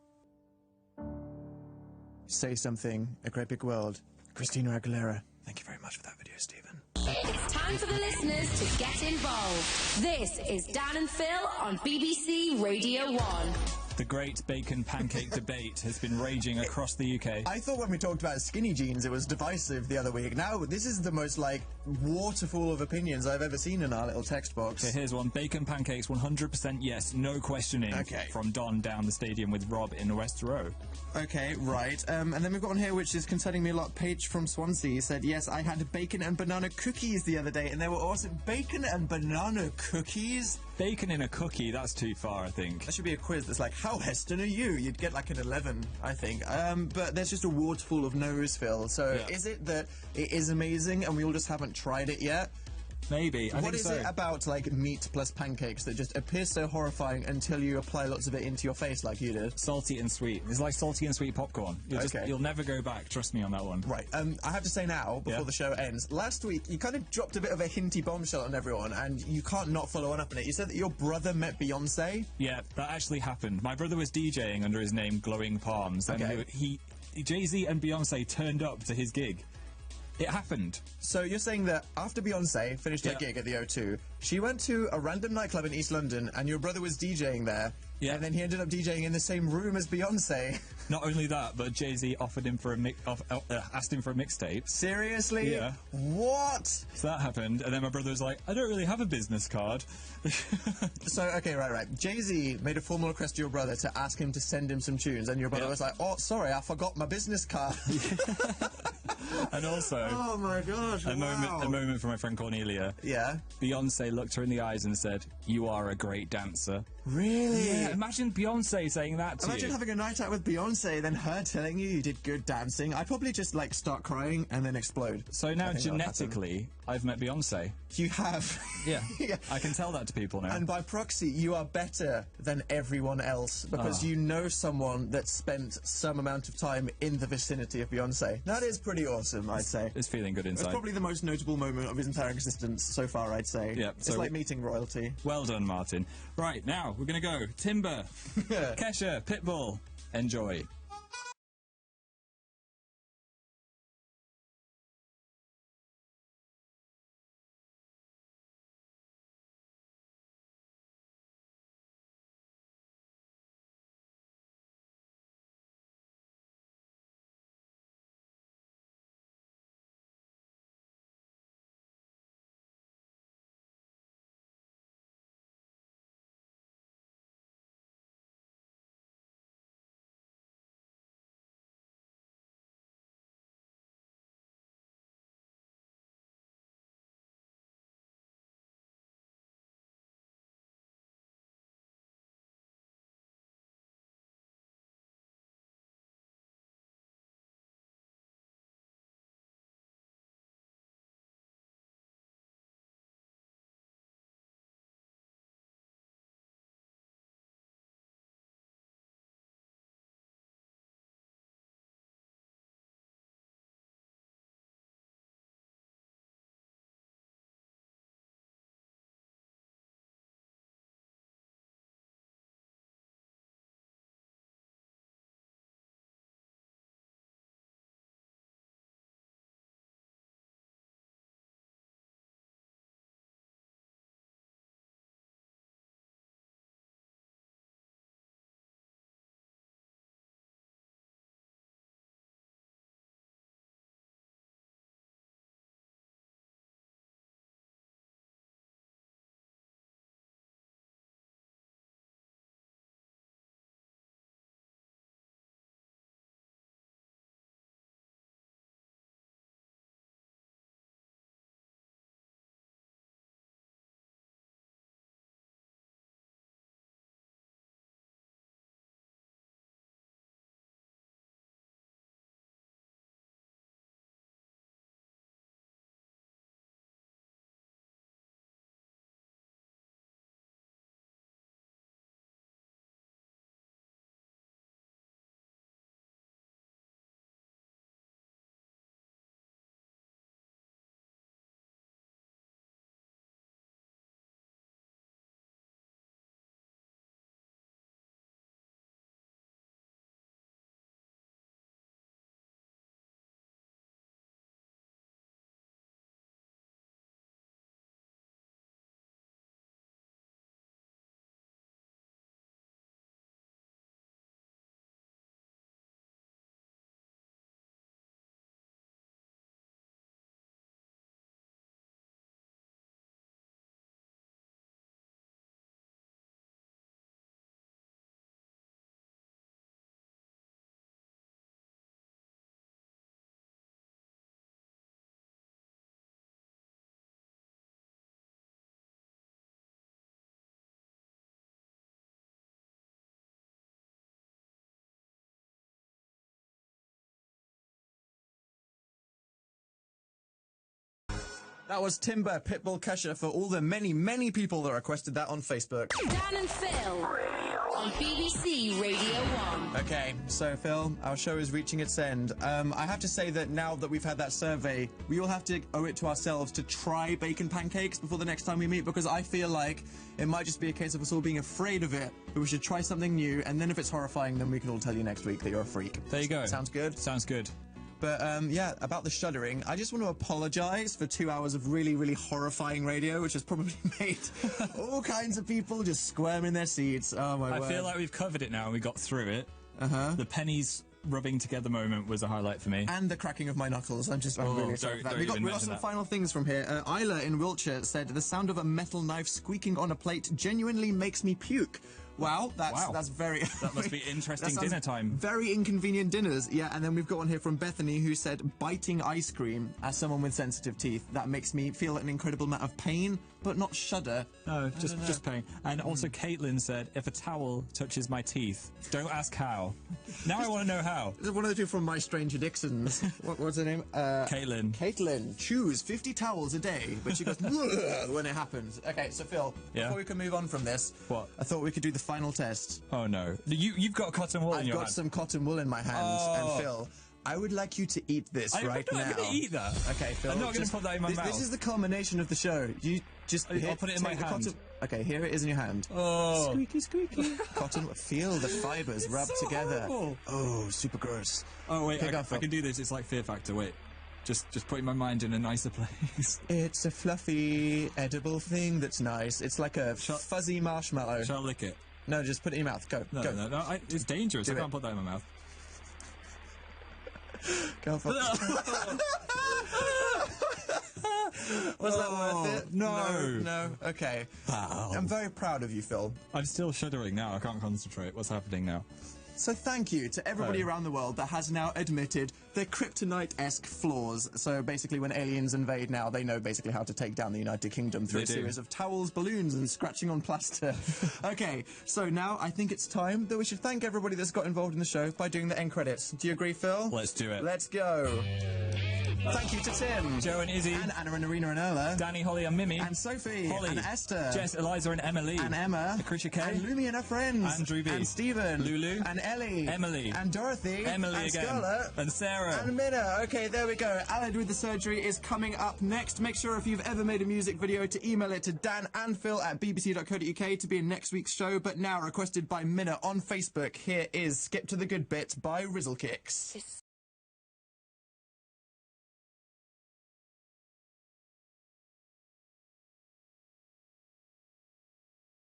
Say Something, A Great Big World. Christina Aguilera. Thank you very much for that video, Stephen. It's time for the listeners to get involved. This is Dan and Phil on BBC Radio 1. The great bacon pancake debate has been raging across the UK. I thought when we talked about skinny jeans it was divisive the other week. Now this is the most like waterfall of opinions I've ever seen in our little text box. So here's one. Bacon pancakes 100% yes, no questioning. Okay. From Don down the stadium with Rob in West Row. Okay, right. And then we've got one here which is concerning me a lot. Paige from Swansea said, yes, I had bacon and banana cookies the other day and they were awesome. Bacon and banana cookies? Bacon in a cookie, that's too far, I think. That should be a quiz that's like, how Heston are you? You'd get like an 11, I think. But there's just a waterfall of no's, Phil. So is it that it is amazing and we all just haven't tried it yet? Maybe. What is it about, like, meat plus pancakes that just appears so horrifying until you apply lots of it into your face like you did? Salty and sweet. It's like salty and sweet popcorn. You'll never go back, trust me on that one. Right. I have to say now, before the show ends, last week you kind of dropped a bit of a hinty bombshell on everyone, and you can't not follow on up on it. You said that your brother met Beyonce? Yeah, that actually happened. My brother was DJing under his name Glowing Palms, and Jay-Z and Beyonce turned up to his gig. It happened. So you're saying that after Beyonce finished her gig at the O2, she went to a random nightclub in East London and your brother was DJing there, and then he ended up DJing in the same room as Beyonce. Not only that, but Jay-Z offered him for asked him for a mixtape. Seriously? Yeah. What? So that happened, and then my brother was like, I don't really have a business card. So, okay, right. Jay-Z made a formal request to your brother to ask him to send him some tunes, and your brother was like, oh, sorry, I forgot my business card. And also, oh my gosh, a moment for my friend Cornelia. Yeah. Beyonce looked her in the eyes and said, "You are a great dancer." Really? Yeah. Imagine Beyonce saying that to you. Imagine having a night out with Beyonce, then her telling you did good dancing. I'd probably just like start crying and then explode. So now genetically, I've met Beyonce. You have. Yeah. I can tell that to people now. And by proxy, you are better than everyone else because you know someone that spent some amount of time in the vicinity of Beyonce. That is pretty awesome, I'd say. It's feeling good inside. It's probably the most notable moment of his entire existence so far, I'd say. Yeah. It's like meeting royalty. Well done, Martin. Right, now, we're going to go. Timber, Kesha, Pitbull. Enjoy. That was Timber, Pitbull, Kesha for all the many, many people that requested that on Facebook. Dan and Phil on BBC Radio 1. Okay, so Phil, our show is reaching its end. I have to say that now that we've had that survey, we all have to owe it to ourselves to try bacon pancakes before the next time we meet, because I feel like it might just be a case of us all being afraid of it, but we should try something new, and then if it's horrifying, then we can all tell you next week that you're a freak. There you go. Sounds good? Sounds good. But, yeah, about the shuddering, I just want to apologise for 2 hours of really, really horrifying radio, which has probably made all kinds of people just squirm in their seats. Oh, my word. I feel like we've covered it now and we got through it. Uh-huh. The pennies rubbing together moment was a highlight for me. And the cracking of my knuckles. I'm really sorry for that. We got some final things from here. Isla in Wiltshire said, the sound of a metal knife squeaking on a plate genuinely makes me puke. Wow, that's very... That must be interesting dinner time. Very inconvenient dinners. Yeah, and then we've got one here from Bethany who said, biting ice cream, as someone with sensitive teeth, that makes me feel an incredible amount of pain, but not shudder. No, just pain. And also Caitlin said, if a towel touches my teeth, don't ask how. Now I want to know how. One of the two from My Stranger Dixons. What's her name? Caitlin. Caitlin, choose 50 towels a day, but she goes, when it happens. Okay, so Phil, before we can move on from this, I thought we could do the final test. Oh no. You've got cotton wool in your hand. I've got some cotton wool in my hands, and Phil, I would like you to eat this right now. I'm not going to eat that. Okay, Phil. I'm not going to put that in my mouth. This is the culmination of the show. You just I'll put it in my hand. Okay, here it is in your hand. Oh. Squeaky, squeaky. Cotton, feel the fibres rub together. Horrible. Oh, super gross. Oh, wait, I can do this. It's like Fear Factor. Wait. Just putting my mind in a nicer place. It's a fluffy, edible thing that's nice. It's like a fuzzy marshmallow. Shall I lick it? No, just put it in your mouth. Go. No, it's dangerous. I can't put that in my mouth. Go for it. Was that worth it? No. Okay. Wow. I'm very proud of you, Phil. I'm still shuddering now. I can't concentrate. What's happening now? So thank you to everybody around the world that has now admitted their kryptonite-esque flaws. So basically when aliens invade now, they know basically how to take down the United Kingdom through a series of towels, balloons, and scratching on plaster. Okay, so now I think it's time that we should thank everybody that's got involved in the show by doing the end credits. Do you agree, Phil? Let's do it. Let's go. Thank you to Tim, Joe and Izzy, and Anna and Arena and Ola, Danny, Holly and Mimi, and Sophie, Holly, and Esther, Jess, Eliza and Emily, and Emma, Lucretia K, and Lumi and her friends, Andrew B, and Stephen, Lulu, and Ellie, Emily, and Dorothy, Emily and again, Scarlett, and Sarah, and Minna. Okay, there we go. Allied with the Surgery is coming up next. Make sure if you've ever made a music video to email it to Dan and Phil at bbc.co.uk to be in next week's show, but now requested by Minna on Facebook. Here is Skip to the Good Bit by Rizzle Kicks.